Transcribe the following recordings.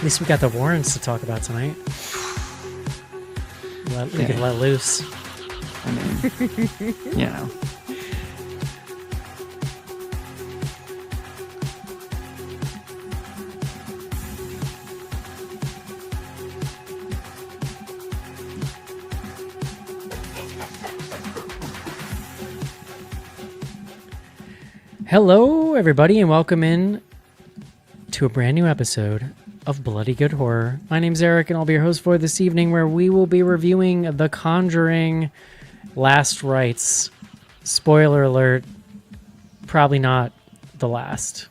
least we got the Warrens to talk about tonight. We can let loose. I mean, you know. Hello, everybody, and welcome in to a brand new episode of Bloody Good Horror. My name's Eric, and I'll be your host for this evening, where we will be reviewing The Conjuring Last Rites. Spoiler alert, probably not the last.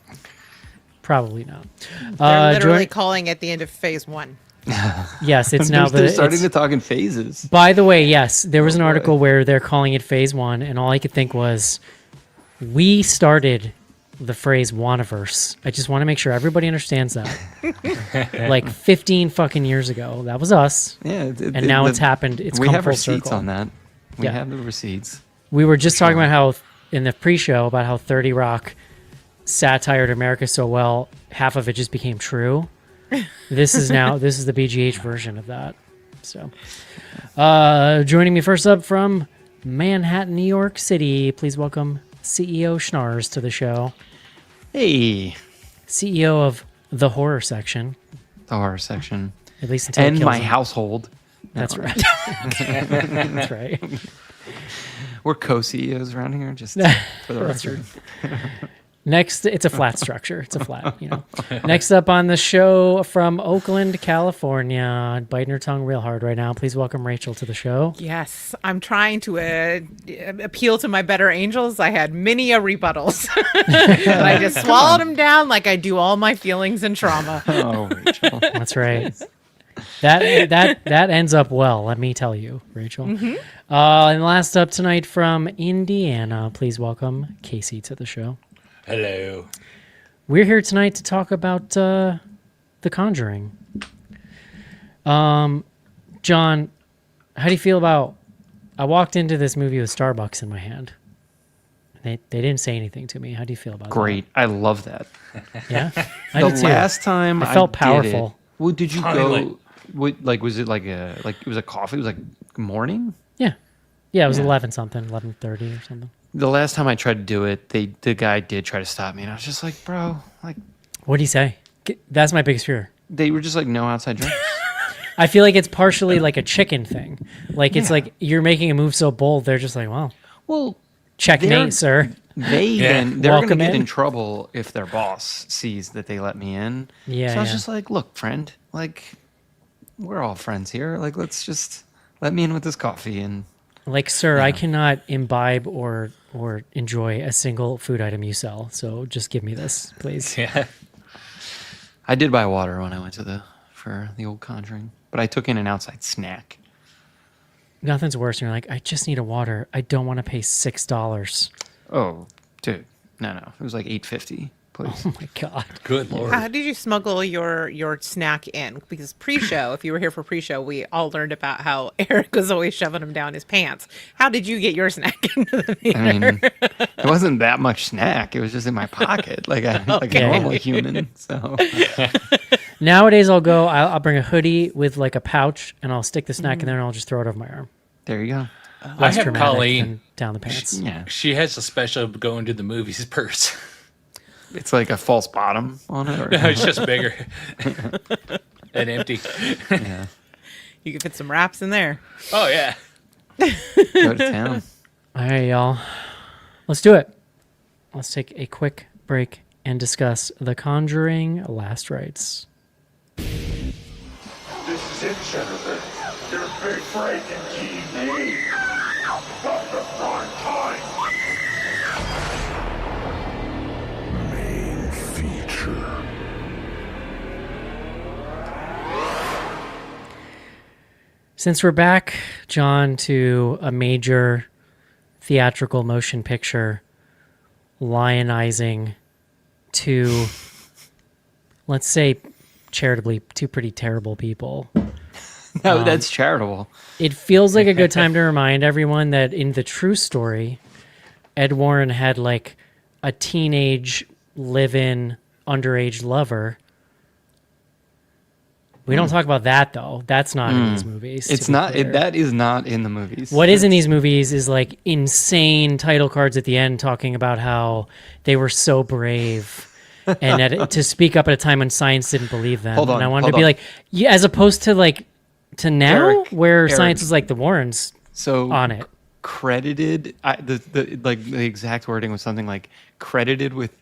Probably not. They're literally calling it the end of phase 1. Yes, it's now they're starting to talk in phases. By the way, yes, there was an article where they're calling it phase 1, and all I could think was, we started the phrase Waniverse. I just want to make sure everybody understands that. Like 15 fucking years ago, that was us. Yeah, and now it's happened. It's come full circle. We have receipts on that. We have the receipts. We were just talking about how in the pre-show about how 30 Rock satired America so well, half of it just became true. This is the BGH version of that. So, joining me first up from Manhattan, New York City, please welcome CEO Schnars to the show. Hey. CEO of the horror section. The horror section. At least until and my household. That's right. That's right. We're co-CEOs around here, just for the record. Next, it's a flat structure. It's a flat, you know. Next up on the show from Oakland, California, biting her tongue real hard right now. Please welcome Rachel to the show. Yes, I'm trying to appeal to my better angels. I had many rebuttals. But I just swallowed them down like I do all my feelings and trauma. Oh, Rachel. That's right. That ends up well, let me tell you, Rachel. Mm-hmm. And last up tonight from Indiana, please welcome Casey to the show. Hello. We're here tonight to talk about The Conjuring. John, how do you feel about... I walked into this movie with Starbucks in my hand. They didn't say anything to me. How do you feel about Great. I love that. that? Yeah? The last time I felt powerful. Did it, well, did you go... was it it was a coffee? It was like morning? Yeah. Yeah, it was 11-something, 11:30 or something. The last time I tried to do it, the guy did try to stop me, and I was just like, bro, like... What'd he say? That's my biggest fear. They were just like, no outside drinks. I feel like it's partially like a chicken thing. Like, it's like you're making a move so bold, they're just like, well, checkmate, sir. They're going to get in trouble if their boss sees that they let me in. Yeah, so I was just like, look, friend, like, we're all friends here. Like, let's just let me in with this coffee and... Like, sir, I cannot imbibe or enjoy a single food item you sell, so just give me this, please. Yeah. I did buy water when I went for the old Conjuring, but I took in an outside snack. Nothing's worse than you're like, I just need a water. I don't want to pay $6. Oh, dude. No. It was like $8.50. Please. Oh my God. Good Lord. How did you smuggle your snack in? Because pre-show, if you were here for pre-show, we all learned about how Eric was always shoving them down his pants. How did you get your snack into the theater? I mean, it wasn't that much snack. It was just in my pocket, like a normal human. So Nowadays, I'll bring a hoodie with like a pouch, and I'll stick the snack in there, and I'll just throw it over my arm. There you go. I have Colleen down the pants. She has a special going to the movies purse. It's like a false bottom on it? Or? No, it's just bigger and empty. Yeah. You could fit some wraps in there. Oh, yeah. Go to town. All right, y'all. Let's do it. Let's take a quick break and discuss The Conjuring Last Rites. This is it, Jennifer. Your big break in TV. From the prime time. Main feature. Since we're back, John, to a major theatrical motion picture lionizing two, let's say charitably, two pretty terrible people. No, that's charitable. It feels like a good time to remind everyone that in the true story, Ed Warren had like a teenage live-in underage lover We don't talk about that though. That's not in these movies. It's to be not. clear. That is not in the movies. What is in these movies is like insane title cards at the end talking about how they were so brave and to speak up at a time when science didn't believe them. Hold on, and I wanted hold to be on. like, yeah, as opposed to like to now Eric, where Eric. science is like the Warrens So on it. credited. The exact wording was something like credited with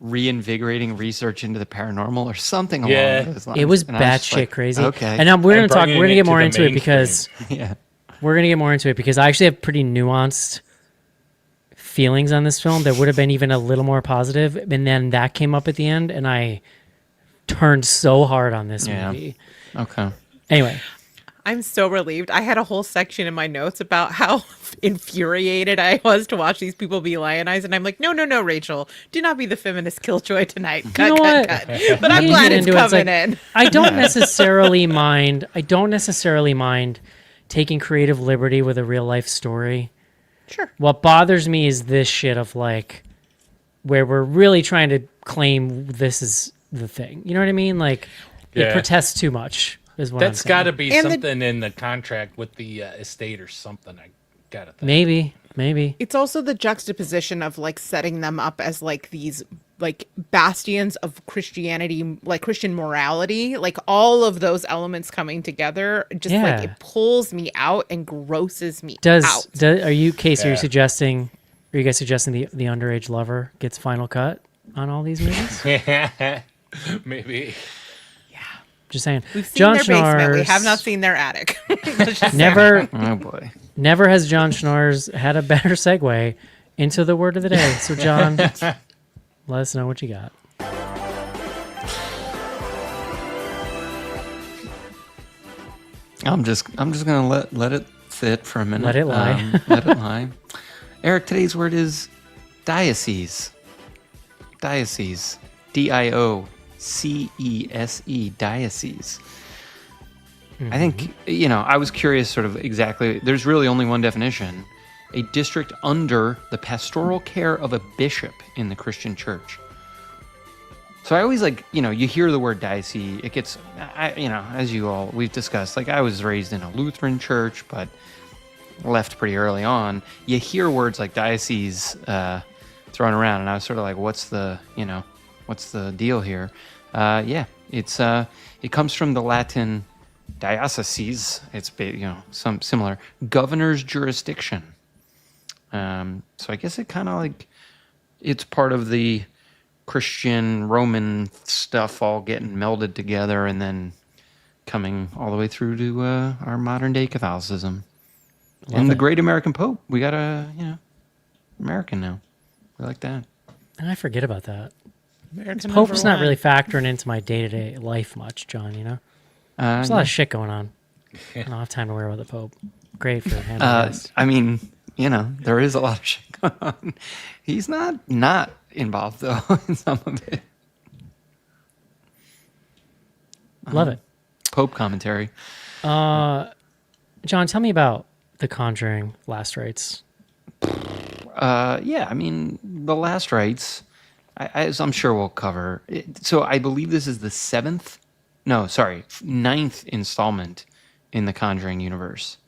reinvigorating research into the paranormal or something Yeah. along those lines. It was And I just batshit like, crazy. Okay. And now we're And gonna talk. We're bringing gonna it get to more the into it mainstream. because yeah. we're gonna get more into it because I actually have pretty nuanced feelings on this film that would have been even a little more positive, and then that came up at the end, and I turned so hard on this Yeah. movie. Okay. Anyway, I'm so relieved. I had a whole section in my notes about how infuriated I was to watch these people be lionized, and I'm like, no, Rachel, do not be the feminist killjoy tonight. Cut, know cut, what? cut. But I'm We glad get it's into it. It's coming like, in. I don't necessarily mind. I don't necessarily mind taking creative liberty with a real life story. Sure. What bothers me is this shit of like where we're really trying to claim this is the thing. You know what I mean? Like it Yeah. protests too much. Is what That's I'm got saying. to be And the- something in the contract with the estate or something. I gotta think. Maybe. It's also the juxtaposition of like setting them up as like these like bastions of Christianity, like Christian morality, like all of those elements coming together, just like Yeah. it pulls me out and grosses me Does out. are you Casey? Are you Yeah. suggesting? Are you guys suggesting the underage lover gets final cut on all these movies? Maybe. Just saying. We've seen John their basement. We Schnars have not seen their attic. Let's just say. never Oh boy. never has John Schnars had a better segue into the word of the day. So John, let us know what you got. I'm just gonna let it sit for a minute. Let it lie. Let it lie. Eric, today's word is diocese. Diocese. DIOCESE. Diocese. I think, I was curious sort of exactly. There's really only one definition: a district under the pastoral care of a bishop in the Christian church. So I always you hear the word diocese, it gets, as we've discussed, like I was raised in a Lutheran church, but left pretty early on. You hear words like diocese thrown around, and I was sort of like, what's the deal here? It comes from the Latin diocese. It's some similar governor's jurisdiction. So I guess it kind of it's part of the Christian Roman stuff all getting melded together and then coming all the way through to our modern day Catholicism. And the great American Pope. We got American now. We like that. And I forget about that. American Pope's number not really one. factoring into my day-to-day life much, John, There's a lot of shit going on. I don't have time to worry about the Pope. Great for handling this. I mean, there is a lot of shit going on. He's not involved, though, in some of it. Love it. Pope commentary. John, tell me about The Conjuring Last Rites. I mean, the last rites, as I'm sure we'll cover. So I believe this is the ninth installment in the Conjuring universe.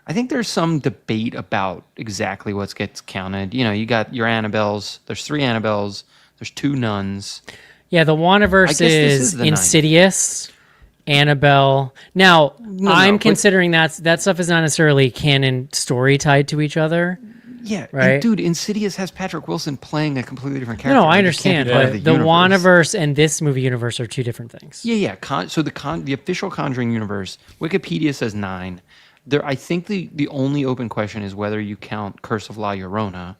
I think there's some debate about exactly what gets counted. You got your Annabelles. There's 3 Annabelles. There's 2 nuns. Yeah, the Wandaverse guess this is is the ninth. Insidious, Annabelle. Now, I'm but- considering that stuff is not necessarily canon story tied to each other. Yeah, Right. and dude, Insidious has Patrick Wilson playing a completely different character. No, I Like, it can't understand, be part of but the universe. Wandaverse and this movie universe are 2 different things. Yeah. So the official Conjuring universe, Wikipedia says 9. I think the only open question is whether you count Curse of La Llorona,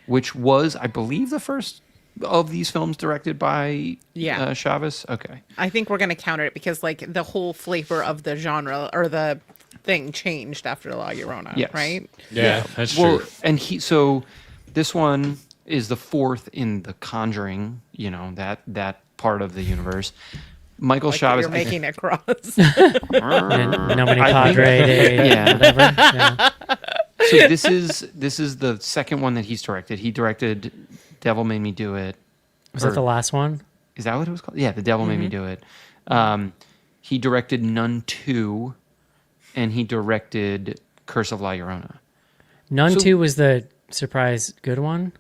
which was, I believe, the first of these films directed by Chavez. Okay. I think we're going to counter it because like the whole flavor of the genre or the thing changed after La Llorona, Yes. right? Yeah, that's Well, true. and this one is the 4th in the Conjuring, that part of the universe. Michael Like Chavez. you're making it cross. Nomine I think- Padre, Yeah. whatever. Yeah. So this is the second one that he's directed. He directed Devil Made Me Do It. Was that the last one? Is that what it was called? Yeah, The Devil Made Me Do It. He directed Nun 2, and he directed Curse of La Llorona. Nun So- 2 was the surprise good one?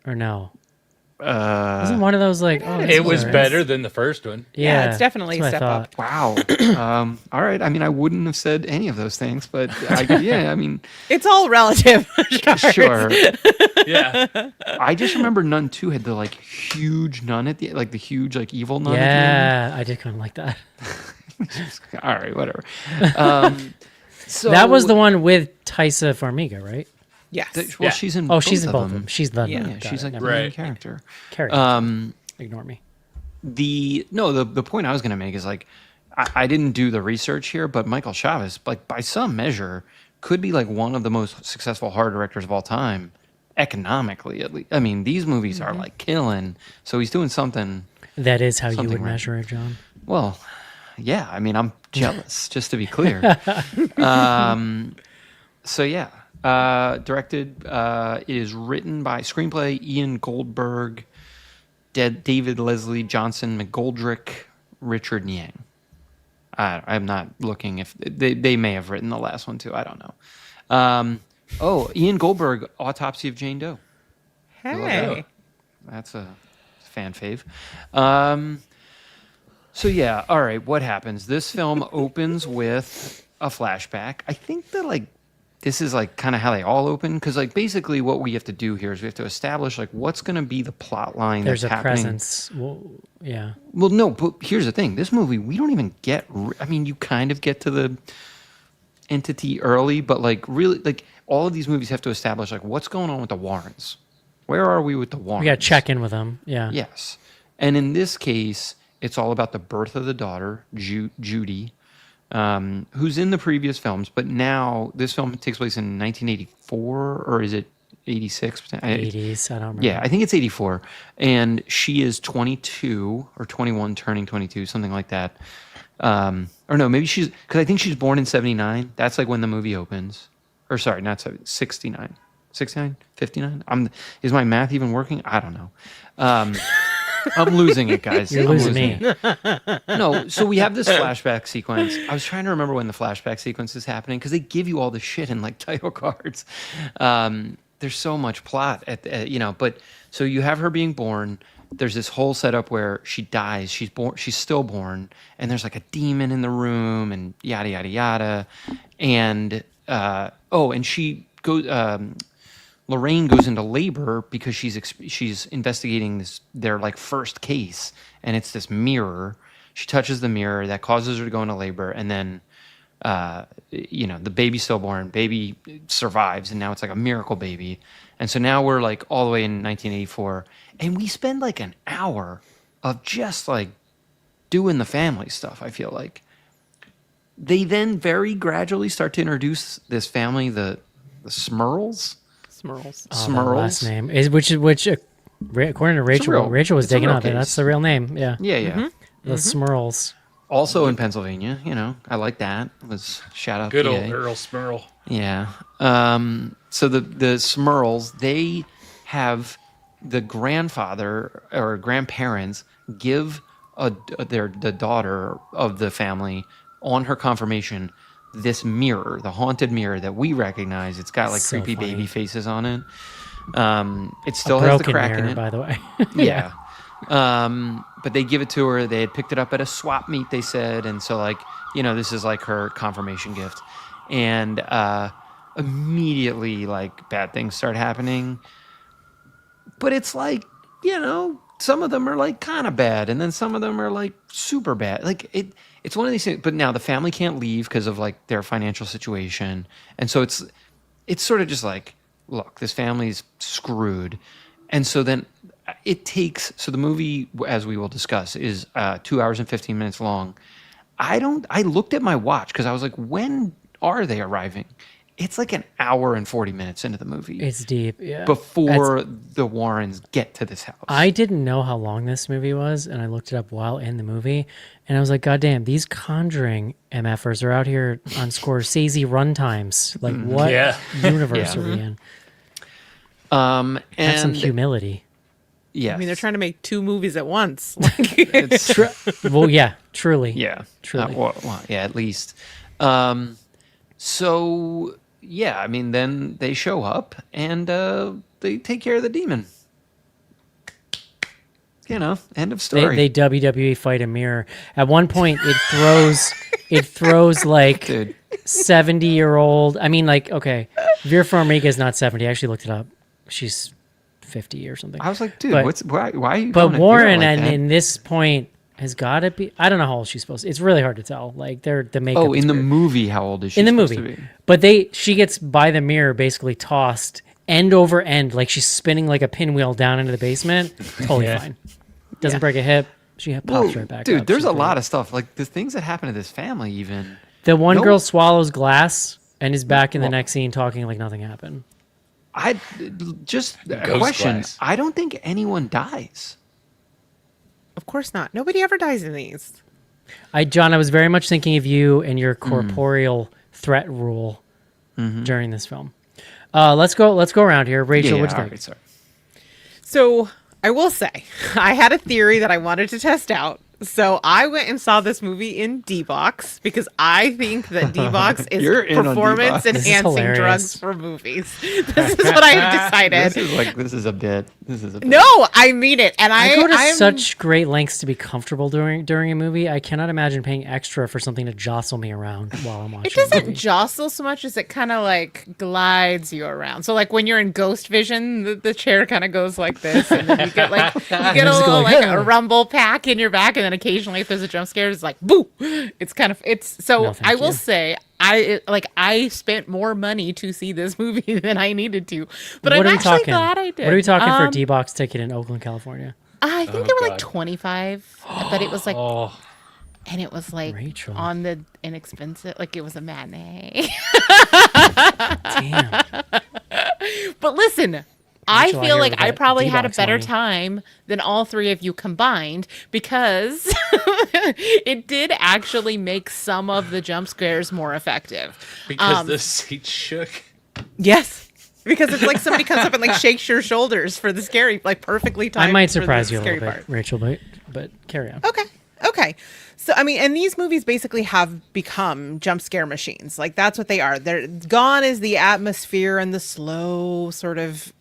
Or no? Wasn't one of those like, oh, this It is was alright. better than the first one. Yeah, it's definitely a that's what I step thought. Wow. All right. I mean, I wouldn't have said any of those things, but yeah, I mean, It's all relative. sure. Yeah. I just remember Nun 2 had the like huge nun at the like the huge like evil nun at Yeah, I did kind of like that. the end. All right, whatever. So That was the one with Taissa Farmiga, right? Yes. Well, Yeah. she's in. Oh, she's in of both of them. them. She's the Yeah, nun. Yeah, Got she's it. like the Never main Right. character. Carry on. Ignore me. The point I was gonna make is like I didn't do the research here, but Michael Chavez, like by some measure, could be like one of the most successful horror directors of all time, economically at least. I mean, these movies are like killing, so he's doing something. That is how you Something would right. measure it, John. Well, yeah. I mean, I'm jealous, just to be clear. So yeah, directed. It is written by screenplay Ian Goldberg, David Leslie Johnson McGoldrick, Richard Yang. I'm not looking if they may have written the last one too. I don't know. Ian Goldberg, Autopsy of Jane Doe. Hey. That's a fan fave. So yeah, all right. What happens? This film opens with a flashback. I think that like this is like kind of how they all open because like basically what we have to do here is we have to establish like what's going to be the plot line. There's that's a happening. presence. Well, yeah. Well, no, but here's the thing. This movie, we don't even get. I mean, you kind of get to the entity early, but like really, like all of these movies have to establish like what's going on with the Warrens. Where are we with the Warrens? We got to check in with them. Yeah. Yes. And in this case, it's all about the birth of the daughter, Judy, who's in the previous films, but now this film takes place in 1984, or is it 86? 80s. I don't remember. Yeah, I think it's 84. And she is 22 or 21, turning 22, something like that. Or no, maybe because I think she's born in 79. That's like when the movie opens. Or sorry, not 69. 69? 59? Is my math even working? I don't know. I'm losing it, guys. You're I'm losing me. it. No, so we have this flashback sequence. I was trying to remember when the flashback sequence is happening because they give you all the shit in like title cards. There's so much plot but so you have her being born. There's this whole setup where she dies. She's still born, and there's like a demon in the room, and yada yada yada. And and she goes. Lorraine goes into labor because she's investigating their like first case, and it's this mirror. She touches the mirror that causes her to go into labor, and then the baby's stillborn. Baby survives, and now it's like a miracle baby. And so now we're like all the way in 1984, and we spend like an hour of just like doing the family stuff. I feel like they then very gradually start to introduce this family, the Smurls. Smurls. Oh, that Smurls. last name is which according to Rachel, Rachel was it's a digging real up. That's case. the real name. Yeah. Yeah. The Smurls. Also in Pennsylvania, I like that. Was shout out Good PA. old Earl Smurl. Yeah. So the Smurls, they have the grandfather or grandparents give the daughter of the family on her confirmation this mirror, the haunted mirror that we recognize. It's got like So creepy funny. baby faces on it. It still A has the broken crack mirror, in it. by the way. Yeah. But they give it to her. They had picked it up at a swap meet, they said. And so, like, this is like her confirmation gift. And immediately, like, bad things start happening. But it's like, some of them are like kind of bad. And then some of them are like super bad. Like, it's one of these things. But now the family can't leave because of like their financial situation. And so it's sort of just like, look, this family's screwed. And so then so the movie, as we will discuss, is 2 hours and 15 minutes long. I looked at my watch because I was like, when are they arriving? It's like an hour and 40 minutes into the movie It's deep. Yeah. before the Warrens get to this house. I didn't know how long this movie was, and I looked it up while in the movie, and I was like, God damn, these Conjuring MFers are out here on Scorsese runtimes. Like, what Yeah. universe Yeah. are we in? And Have some humility. Yes. I mean, they're trying to make 2 movies at once. It's, Well, yeah, truly. yeah. Truly. Well, yeah, at least. So, yeah, I mean, then they show up and they take care of the demon. You know, end of story. They WWE fight a mirror. At one point, it throws like Dude. 70-year-old. I mean, like, okay, Vera Farmiga is not 70. I actually looked it up. She's 50 or something. I was like, dude, But- why are you But going at Warren, Vera like and that? in this point, has got to be. I don't know how old she's supposed to. It's really hard to tell. Like, the makeup. Oh, is in the weird. movie, how old is she In the supposed movie, to be? but she gets by the mirror, basically tossed end over end, like she's spinning like a pinwheel down into the basement. Totally fine. Doesn't break a hip. She pops right back Dude, up. there's She's a great. lot of stuff. Like, the things that happen to this family, even. The one No- girl swallows glass and is back in the Well- next scene talking like nothing happened. I just a Ghost question. glass. I don't think anyone dies. Of course not. Nobody ever dies in these. John, I was very much thinking of you and your Mm. corporeal threat rule Mm-hmm. during this film. Let's go around here. Rachel, what do you all think? right, sorry. So I will say, I had a theory that I wanted to test out. So I went and saw this movie in D-Box because I think that D-Box is You're in on performance D-Box. This is enhancing hilarious. drugs for movies. This is what I have decided. This is a bit. This is a bit. No, I mean it. And I go to I'm- such great lengths to be comfortable during a movie. I cannot imagine paying extra for something to jostle me around while I'm watching. It a doesn't movie. jostle so much as it kind of like glides you around. So like when you're in Ghost Vision, the chair kind of goes like this, and then you get like a just little go like like, a rumble pack in your back, and then occasionally if there's a jump scare, it's like boo. It's kind of so. No, thank I will you. say I spent more money to see this movie than I needed to, but What I'm are we actually talking? glad I did. What are we talking for a D-Box ticket in Oakland, California? I think they were like God. 25, but it was like. Oh, And it was like Rachel. on the inexpensive, like it was a matinee. Damn. But listen, I Rachel, I feel hear like with I that probably had a D-Box better money. time than all 3 of you combined because it did actually make some of the jump scares more effective. because the seat shook. Yes. Because it's like somebody comes up and like shakes your shoulders for the scary, like perfectly timed. I might for the surprise you a scary little bit, part. Rachel, but carry on. Okay. So, I mean, and these movies basically have become jump scare machines. Like, that's what they are. They're gone is the atmosphere and the slow sort of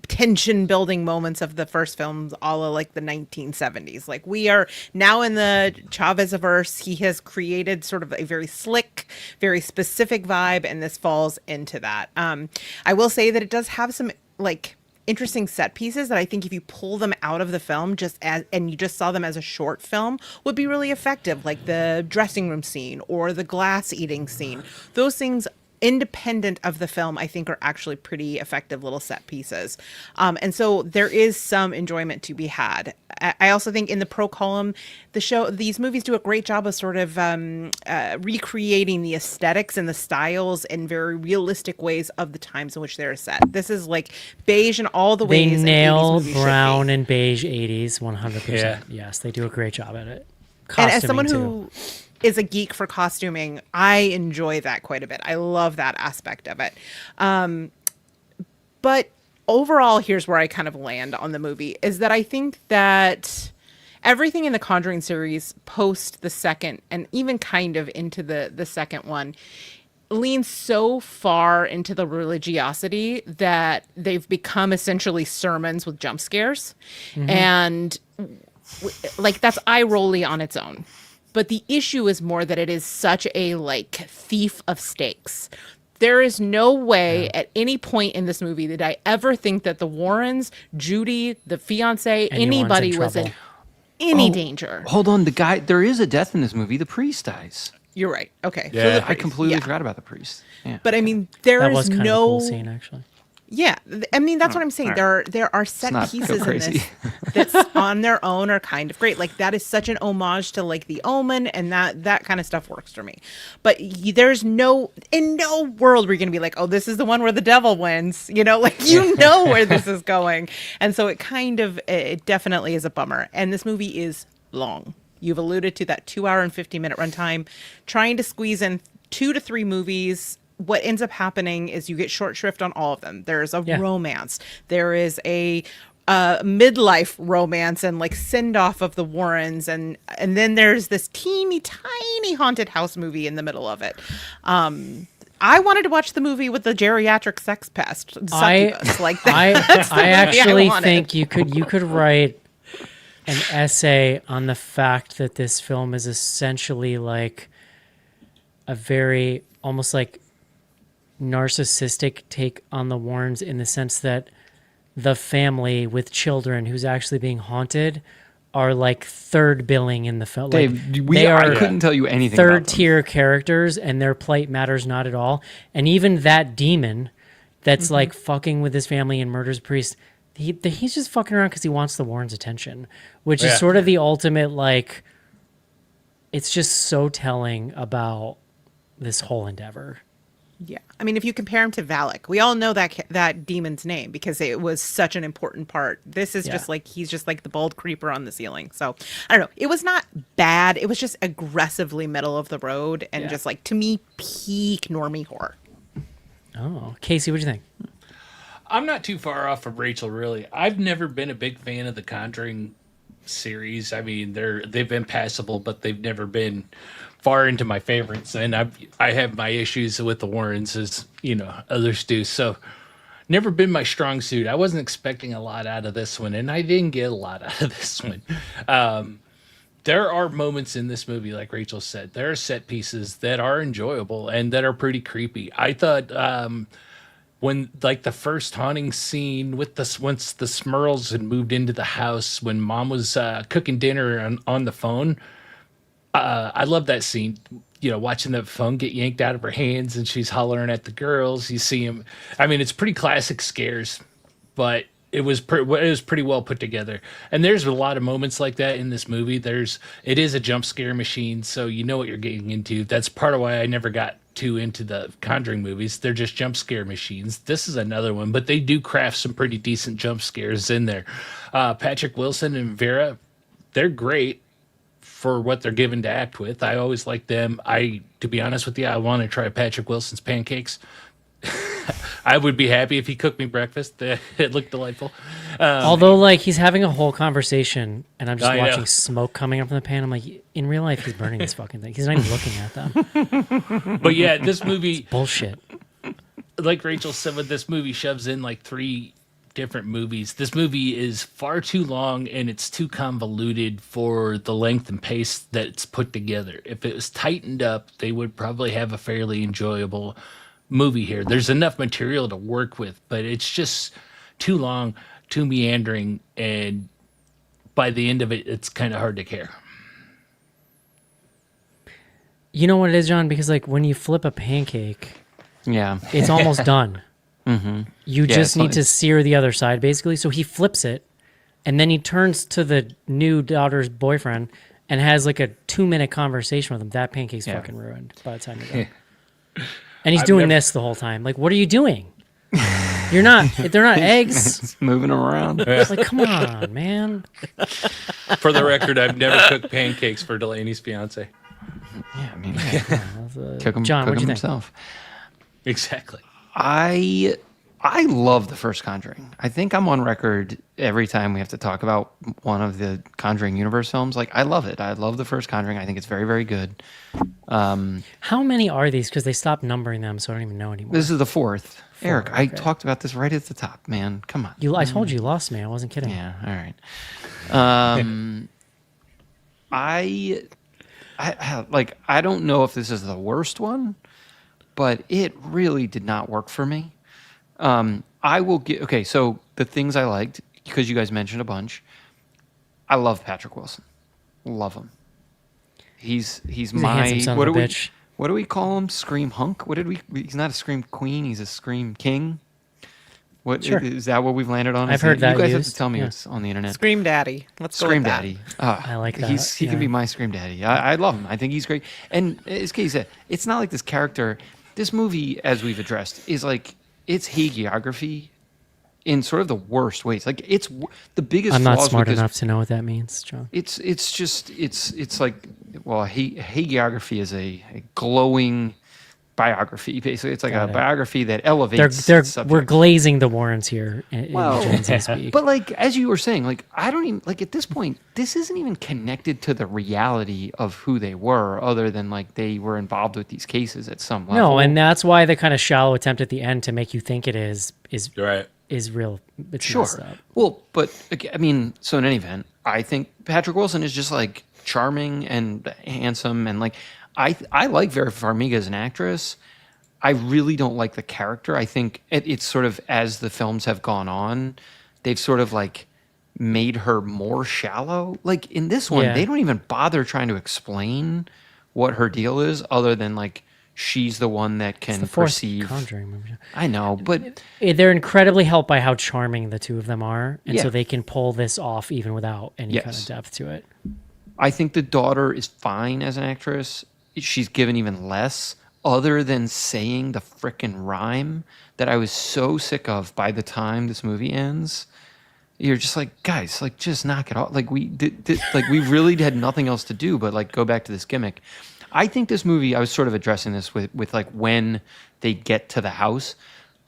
tension building moments of the first films, all of like the 1970s. Like, we are now in the Chavez-averse. He has created sort of a very slick, very specific vibe, and this falls into that. I will say that it does have some, like, interesting set pieces that I think if you pull them out of the film and you just saw them as a short film would be really effective, like the dressing room scene or the glass eating scene. Those things independent of the film I think are actually pretty effective little set pieces. And so there is some enjoyment to be had. I also think in the pro column, these movies do a great job of sort of recreating the aesthetics and the styles in very realistic ways of the times in which they're set. This is like beige in all the They ways. an 80s nail movie should be. brown and beige 80s 100%. Yeah. Yes, they do a great job at it. And as someone Costuming, who is a geek for costuming, I enjoy that quite a bit. I love that aspect of it. But overall, here's where I kind of land on the movie, is that I think that everything in the Conjuring series post the second and even kind of into the second one leans so far into the religiosity that they've become essentially sermons with jump scares. And like that's eye-rolly on its own. But the issue is more that it is such a like thief of stakes. There is no way at any point in this movie did I ever think that the Warrens, Judy, the fiance, Anyone's anybody in was in trouble. any danger. Hold on, there is a death in this movie. The priest dies. You're right. Okay. Yeah. I completely Yeah. forgot about the priest. Yeah. But I mean, there That is was kind no of a cool scene, actually. Yeah, I mean that's what I'm saying. all right. There are set not so pieces in crazy. this that's on their own are kind of great. Like that is such an homage to like The Omen, and that kind of stuff works for me. But there's in no world where you're gonna be like, oh, this is the one where the devil wins. You know, like you know where this is going, and so it definitely is a bummer. And this movie is long. You've alluded to that 2 hour and 50-minute runtime, trying to squeeze in 2 to 3 movies. What ends up happening is you get short shrift on all of them. There's a Yeah. romance. There is a midlife romance and like send off of the Warrens, and then there's this teeny tiny haunted house movie in the middle of it. I wanted to watch the movie with the geriatric sex pest succubus. Like that. I actually think you could write an essay on the fact that this film is essentially like a very almost like narcissistic take on the Warrens, in the sense that the family with children who's actually being haunted are like third billing in the film. Dave, Like, they are I couldn't tell you anything about third them. tier characters, and their plight matters not at all. And even that demon that's like fucking with his family and murders priest, he's just fucking around because he wants the Warrens' attention, which is sort of the ultimate, like, it's just so telling about this whole endeavor. Yeah, I mean, if you compare him to Valak, we all know that demon's name because it was such an important part. This is just like, he's just like the bald creeper on the ceiling. So I don't know. It was not bad. It was just aggressively middle of the road and just like, to me, peak normie horror. Oh, Casey, what'd you think? I'm not too far off of Rachel, really. I've never been a big fan of the Conjuring series. I mean, they've been passable, but they've never been far into my favorites. And I have my issues with the Warrens, as you know, others do. So never been my strong suit. I wasn't expecting a lot out of this one, and I didn't get a lot out of this one. There are moments in this movie, like Rachel said, there are set pieces that are enjoyable and that are pretty creepy. I thought when, like, the first haunting scene with once the Smurls had moved into the house, when Mom was cooking dinner on the phone, I love that scene. You know, watching the phone get yanked out of her hands and she's hollering at the girls. You see him. I mean, it's pretty classic scares, but it was pretty well put together. And there's a lot of moments like that in this movie. It is a jump scare machine, so you know what you're getting into. That's part of why I never got too into the Conjuring movies. They're just jump scare machines. This is another one, but they do craft some pretty decent jump scares in there. Patrick Wilson and Vera, they're great for what they're given to act with. I always like them. To be honest with you, I want to try Patrick Wilson's pancakes. I would be happy if he cooked me breakfast. It looked delightful. Although, like, he's having a whole conversation, and I'm just I know. watching smoke coming up from the pan. I'm like, in real life, he's burning this fucking thing. He's not even looking at them. But yeah, this movie, Bullshit. like Rachel said, with this movie shoves in like 3 different movies. This movie is far too long and it's too convoluted for the length and pace that it's put together. If it was tightened up, they would probably have a fairly enjoyable movie here. There's enough material to work with, but it's just too long, too meandering, and by the end of it, it's kind of hard to care. You know what it is, John? Because, like, when you flip a pancake, Yeah. it's almost done. You just need it's- to sear the other side, basically. So he flips it, and then he turns to the new daughter's boyfriend and has like a 2-minute conversation with him. That pancake's fucking ruined by the time you're done. And he's doing this the whole time. Like, what are you doing? You're not. They're not eggs. It's moving them around. Like, come on, man. For the record, I've never cooked pancakes for Delaney's fiance. Yeah, I mean, John, cook what do you them think? himself. Exactly. I love the first Conjuring. I think I'm on record every time we have to talk about one of the Conjuring Universe films. Like, I love it. I love the first Conjuring. I think it's very, very good. How many are these? Because they stopped numbering them, so I don't even know anymore. This is the fourth. Eric, I okay. talked about this right at the top, man. Come on. I told you lost me. I wasn't kidding. Yeah, all right. I don't know if this is the worst one, but it really did not work for me. I will get okay. So the things I liked, because you guys mentioned a bunch, I love Patrick Wilson. Love him. He's a handsome son of a bitch. What do we call him? Scream hunk? He's not a scream queen. He's a scream king. What Sure. is that? What we've landed on? I've heard that You guys have used. to tell me Yeah. what's on the internet. Scream Daddy. Let's go Scream with that. Daddy. I like that, He can yeah. be my Scream Daddy. I love him. I think he's great. And as Katie said, it's not like this character. This movie, as we've addressed, is like it's hagiography in sort of the worst ways. Like it's the biggest. I'm not flaws smart with this- enough to know what that means, John. It's like, well, hagiography is a glowing biography. Basically, it's like Got a it. biography that elevates. its We're subject. glazing the Warrens here in Well, Gen Z speak. But like as you were saying, like I don't even like at this point, this isn't even connected to the reality of who they were, other than like they were involved with these cases at some level. No, and that's why the kind of shallow attempt at the end to make you think it is Right. real. It's sure. messed up. Well, but I mean, so in any event, I think Patrick Wilson is just like charming and handsome, and like I like Vera Farmiga as an actress. I really don't like the character. I think it's sort of as the films have gone on, they've sort of like made her more shallow. Like in this one, Yeah. they don't even bother trying to explain what her deal is, other than like she's the one that can The fourth perceive. Conjuring movie. I know, but They're incredibly helped by how charming the two of them are, and Yeah. so they can pull this off even without any kind Yes. of depth to it. I think the daughter is fine as an actress. She's given even less, other than saying the frickin' rhyme that I was so sick of by the time this movie ends. You're just like, guys, like just knock it off. Like we did like we really had nothing else to do but like go back to this gimmick. I think this movie, I was sort of addressing this with like when they get to the house.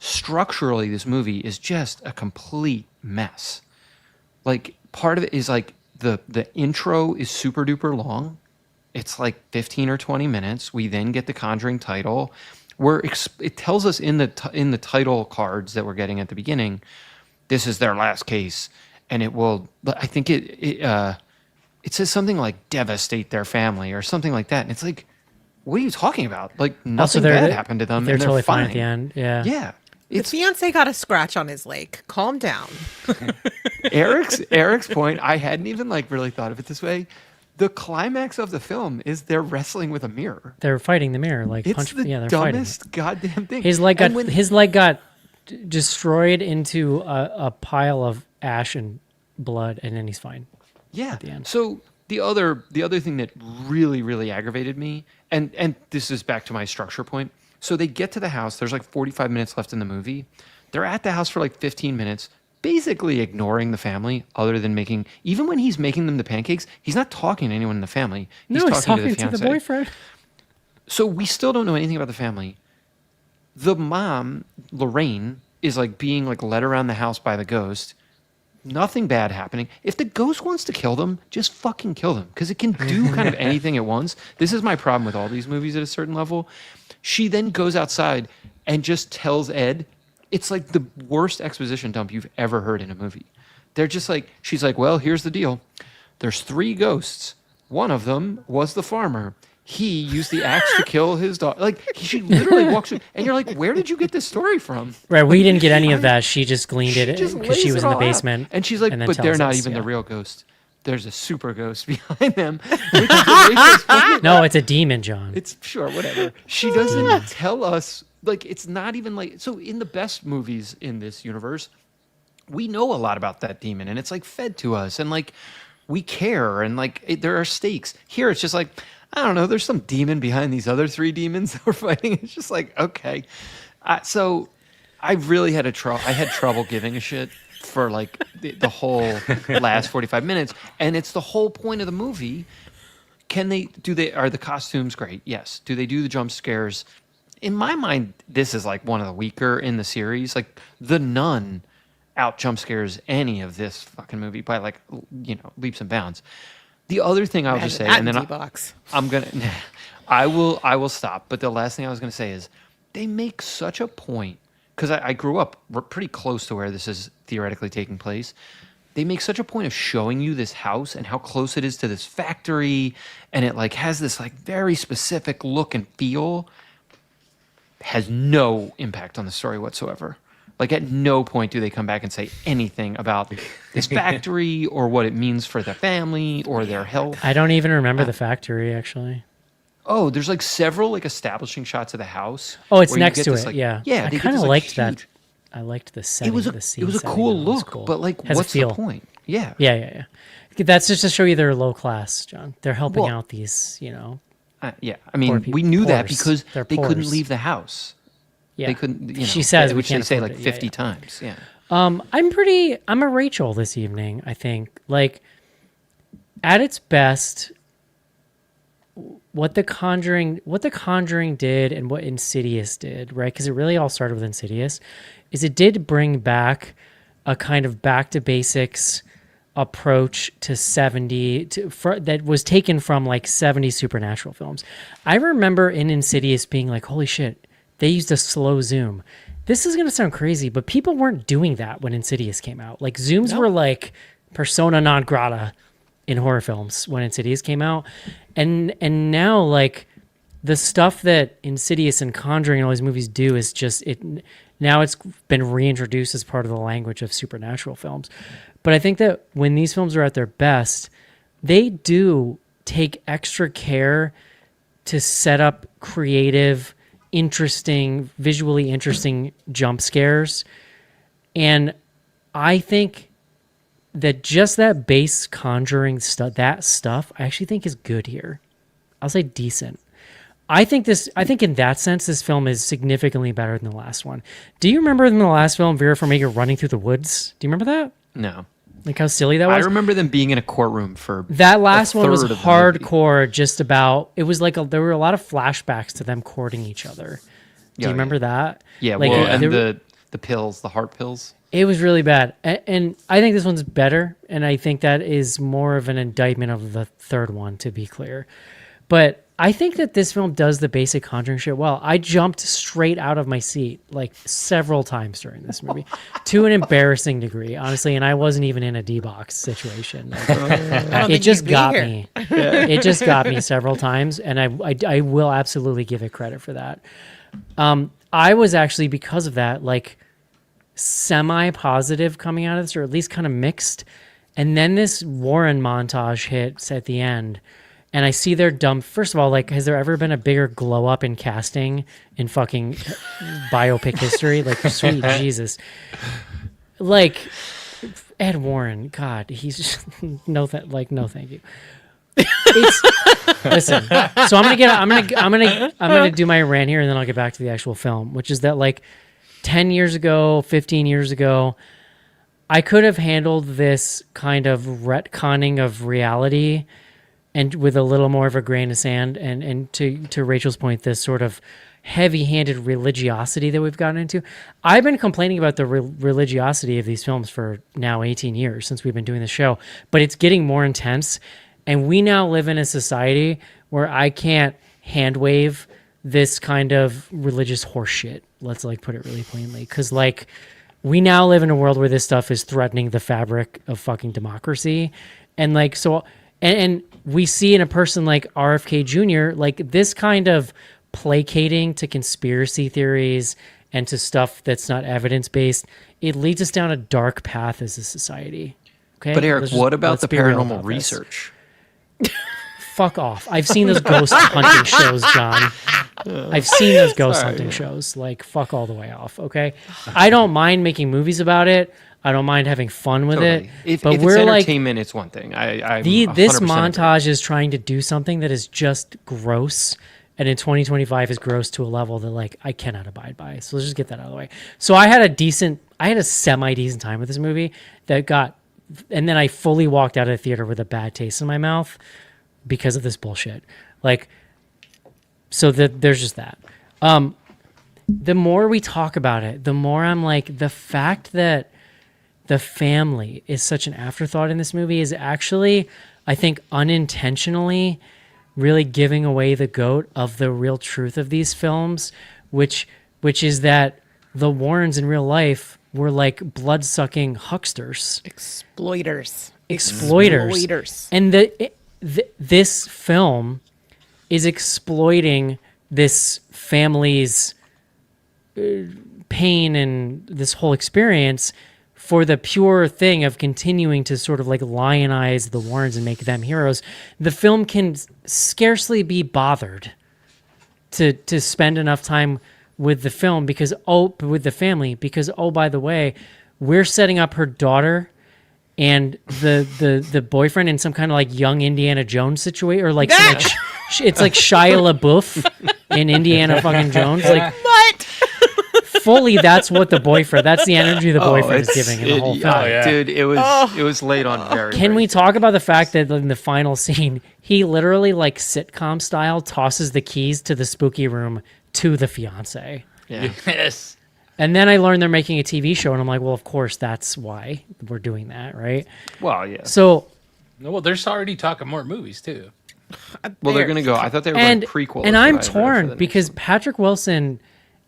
Structurally, this movie is just a complete mess. Like part of it is like the intro is super duper long. It's like 15 or 20 minutes. We then get the Conjuring title, where it tells us in the title cards that we're getting at the beginning, this is their last case, and it will. I think it says something like devastate their family or something like that, and it's like, what are you talking about? Like nothing bad happened to them, They're and they're totally fine fine at the end. Yeah. Yeah, The it's fiance got a scratch on his leg. Calm down. Eric's point. I hadn't even like really thought of it this way. The climax of the film is they're wrestling with a mirror. They're fighting the mirror, like It's punch. the Yeah, they're fighting. dumbest goddamn thing. His leg got And when- destroyed into a pile of ash and blood, and then he's fine. Yeah. the end. So the other thing that really aggravated me, and this is back to my structure point. So they get to the house. There's like 45 minutes left in the movie. They're at the house for like 15 minutes, basically ignoring the family, other than even when he's making them the pancakes, he's not talking to anyone in the family. He's No, talking he's talking to the to the fiance. boyfriend. So we still don't know anything about the family. The mom, Lorraine, is like being like led around the house by the ghost. Nothing bad happening. If the ghost wants to kill them, just fucking kill them, because it can do kind of anything at once. This is my problem with all these movies at a certain level. She then goes outside and just tells Ed, it's like the worst exposition dump you've ever heard in a movie. They're just like, she's like, well, here's the deal. There's 3 ghosts. One of them was the farmer. He used the axe to kill his dog. Like, she literally walks through, and you're like, where did you get this story from? Right, we didn't get any of that. She just gleaned it Just because she lays was it in the all out. basement. And she's like, then but they're tells not us, even yeah. the real ghost. There's a super ghost behind them. Which is a racist point. No, it's a demon, John. It's sure, whatever. She doesn't tell us, like, it's not even like, so in the best movies in this universe, we know a lot about that demon, and it's like fed to us, and like we care, and like there are stakes. Here it's just like, I don't know, there's some demon behind these other 3 demons that we're fighting. It's just like, okay. So I really had I had trouble giving a shit for like the whole last 45 minutes, and it's the whole point of the movie. Are the costumes great? Yes. Do they do the jump scares? In my mind, this is like one of the weaker in the series. Like The Nun out jump scares any of this fucking movie by like, leaps and bounds. The other thing I'll just say, and then I will stop. But the last thing I was going to say is they make such a point, because I grew up pretty close to where this is theoretically taking place. They make such a point of showing you this house and how close it is to this factory, and it like has this like very specific look and feel. Has no impact on the story whatsoever. Like at no point do they come back and say anything about this factory or what it means for the family or their health. I don't even remember the factory, actually. Oh, there's like several like establishing shots of the house. Oh, it's where you next get to this, it. like- Yeah. Yeah. I they get kind of this, like, liked that. huge- I liked the setting. It was a scene cool setting. It was look, cool. but like, Has a what's the feel. point? Yeah. Yeah. That's just to show you they're low class, John. They're helping Well- out these, Yeah. I mean, Poor people. we knew that Poors. because They're they couldn't poors. leave the house. Yeah. They couldn't. She says we which can't they say afford like it. Yeah, 50 yeah. times. Yeah. I'm a Rachel this evening, I think. Like, at its best, what the Conjuring did and what Insidious did, right? Because it really all started with Insidious, is it did bring back a kind of back to basics approach to that was taken from like 70 supernatural films. I remember in Insidious being like, holy shit, they used a slow zoom. This is going to sound crazy, but people weren't doing that when Insidious came out. Like zooms were like persona non grata in horror films when Insidious came out. And now like the stuff that Insidious and Conjuring and all these movies do is just now it's been reintroduced as part of the language of supernatural films. But I think that when these films are at their best, they do take extra care to set up creative, interesting, visually interesting jump scares. And I think that just that base Conjuring stuff, I actually think is good here. I'll say decent. I think in that sense, this film is significantly better than the last one. Do you remember in the last film, Vera Farmiga running through the woods? Do you remember that? No. Like how silly that was? I remember them being in a courtroom for that last one was a third of the hardcore, just about, it was like there were a lot of flashbacks to them courting each other. Do you remember that? Yeah, like, well, and the pills, the heart pills. It was really bad. And I think this one's better, and I think that is more of an indictment of the third one, to be clear. But I think that this film does the basic Conjuring shit well. I jumped straight out of my seat like several times during this movie to an embarrassing degree, honestly. And I wasn't even in a D-box situation. Like, it just got me. It just got me several times. And I will absolutely give it credit for that. I was actually, because of that, like semi-positive coming out of this, or at least kind of mixed. And then this Warren montage hits at the end. And I see their dumb. First of all, like, has there ever been a bigger glow up in casting in fucking biopic history? Like, sweet Jesus. Like, Ed Warren, God, he's just, no, thank you. Listen. So I'm gonna do my rant here, and then I'll get back to the actual film, which is that like 10 years ago, 15 years ago, I could have handled this kind of retconning of reality and with a little more of a grain of sand, and to Rachel's point, this sort of heavy-handed religiosity that we've gotten into. I've been complaining about the religiosity of these films for now 18 years since we've been doing the show, but it's getting more intense, and we now live in a society where I can't hand-wave this kind of religious horseshit, let's like put it really plainly, because like we now live in a world where this stuff is threatening the fabric of fucking democracy, and like so... And we see in a person like RFK Jr., like this kind of placating to conspiracy theories and to stuff that's not evidence-based, it leads us down a dark path as a society. Okay. But Eric, what about the paranormal research? Fuck off. I've seen those ghost hunting shows, John. I've seen those ghost hunting shows. Like, fuck all the way off, okay? I don't mind making movies about it. I don't mind having fun with it. But if we're it's entertainment, it's one thing. This montage is trying to do something that is just gross, and in 2025 is gross to a level that like I cannot abide by. So let's just get that out of the way. So I had a semi-decent time with this movie and then I fully walked out of the theater with a bad taste in my mouth because of this bullshit. Like, so there's just that. The more we talk about it, the more I'm like, the fact that the family is such an afterthought in this movie is actually, I think, unintentionally really giving away the goat of the real truth of these films, which is that the Warrens in real life were like blood-sucking hucksters. Exploiters. And this film is exploiting this family's pain and this whole experience for the pure thing of continuing to sort of like lionize the Warrens and make them heroes. The film can scarcely be bothered to spend enough time with the family because, by the way, we're setting up her daughter and the boyfriend in some kind of like young Indiana Jones situation, or like it's like Shia LaBeouf in Indiana fucking Jones. Like, what? fully that's what the boyfriend. That's the energy the boyfriend is it's- giving in the whole film. Oh, yeah. Dude, it was laid on very. Can very we thin. talk about the fact that in the final scene, he literally, like sitcom style, tosses the keys to the spooky room to the fiance? Yeah. Yes. And then I learned they're making a TV show, and I'm like, well, of course, that's why we're doing that, right? Well, yeah. So, No, well, there's already talking more movies too. Well, they're gonna go. I thought they were and going prequel. and is I'm what I read for torn the because next Patrick Wilson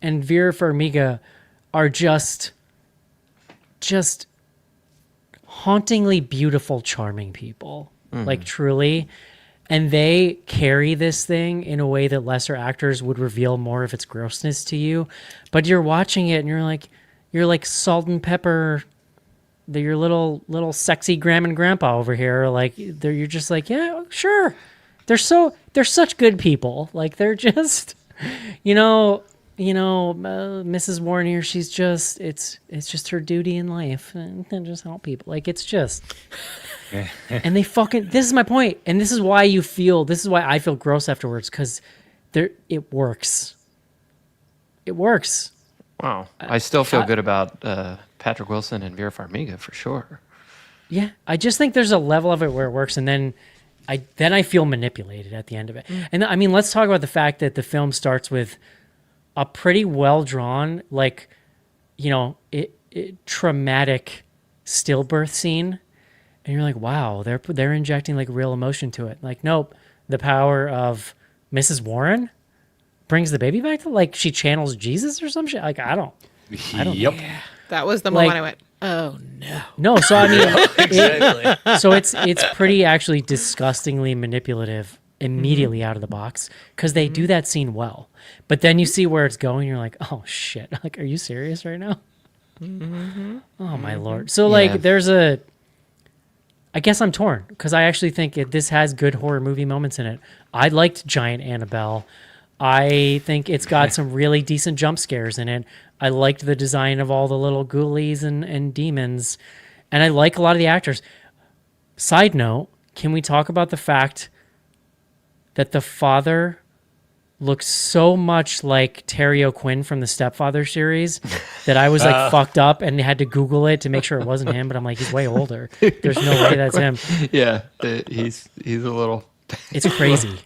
and Vera Farmiga are just hauntingly beautiful, charming people, like truly. And they carry this thing in a way that lesser actors would reveal more of its grossness to you. But you're watching it and you're like salt and pepper. They're your little sexy grandma and grandpa over here. Like you're just like, yeah, sure. They're such good people. Like they're just, Mrs. Warren here. She's just it's just her duty in life and just help people. Like it's just. And they fucking. This is my point, and this is why I feel gross afterwards because it works. It works. Wow. I still feel good about Patrick Wilson and Vera Farmiga for sure. Yeah, I just think there's a level of it where it works, and then I feel manipulated at the end of it. And I mean, let's talk about the fact that the film starts with a pretty well drawn, like, traumatic stillbirth scene, and you're like, wow, they're injecting like real emotion to it. Like, nope, the power of Mrs. Warren brings the baby back to, like, she channels Jesus or some shit. Like, I don't. Yep. That was the Like- moment I went, oh no. No, so I mean, Exactly. so it's pretty actually disgustingly manipulative immediately out of the box because they do that scene well. But then you see where it's going, you're like, oh shit, like, are you serious right now? Oh my lord. So like, Yeah. I guess I'm torn because I actually think this has good horror movie moments in it. I liked Giant Annabelle. I think it's got some really decent jump scares in it. I liked the design of all the little ghoulies and demons. And I like a lot of the actors. Side note, can we talk about the fact that the father looks so much like Terry O'Quinn from the Stepfather series that I was like fucked up and had to Google it to make sure it wasn't him. But I'm like, he's way older. There's no way that's him. Yeah, he's a little. It's crazy.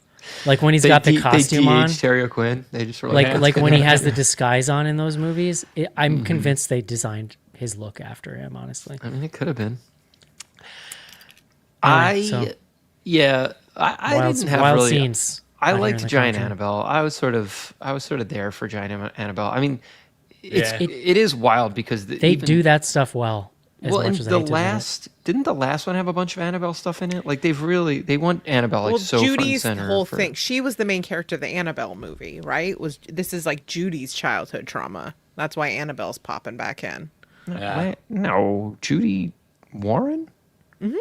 Like when he's got the costume they on. de-aged Terry O'Quinn. They just were Like when he has the disguise on in those movies, I'm convinced they designed his look after him. Honestly, I mean, it could have been. Anyway, I didn't have wild really. scenes. I out here in liked the Giant country. Annabelle. I was sort of there for Giant Annabelle. I mean, Yeah. it is wild because They do that stuff well. As Well, much and as I the hate to admit it. didn't the last one have a bunch of Annabelle stuff in it? Like they want Annabelle like Well, so front and Judy's center. whole for- thing. She was the main character of the Annabelle movie, right? This is like Judy's childhood trauma. That's why Annabelle's popping back in. Yeah. No, Judy Warren. Mm-hmm.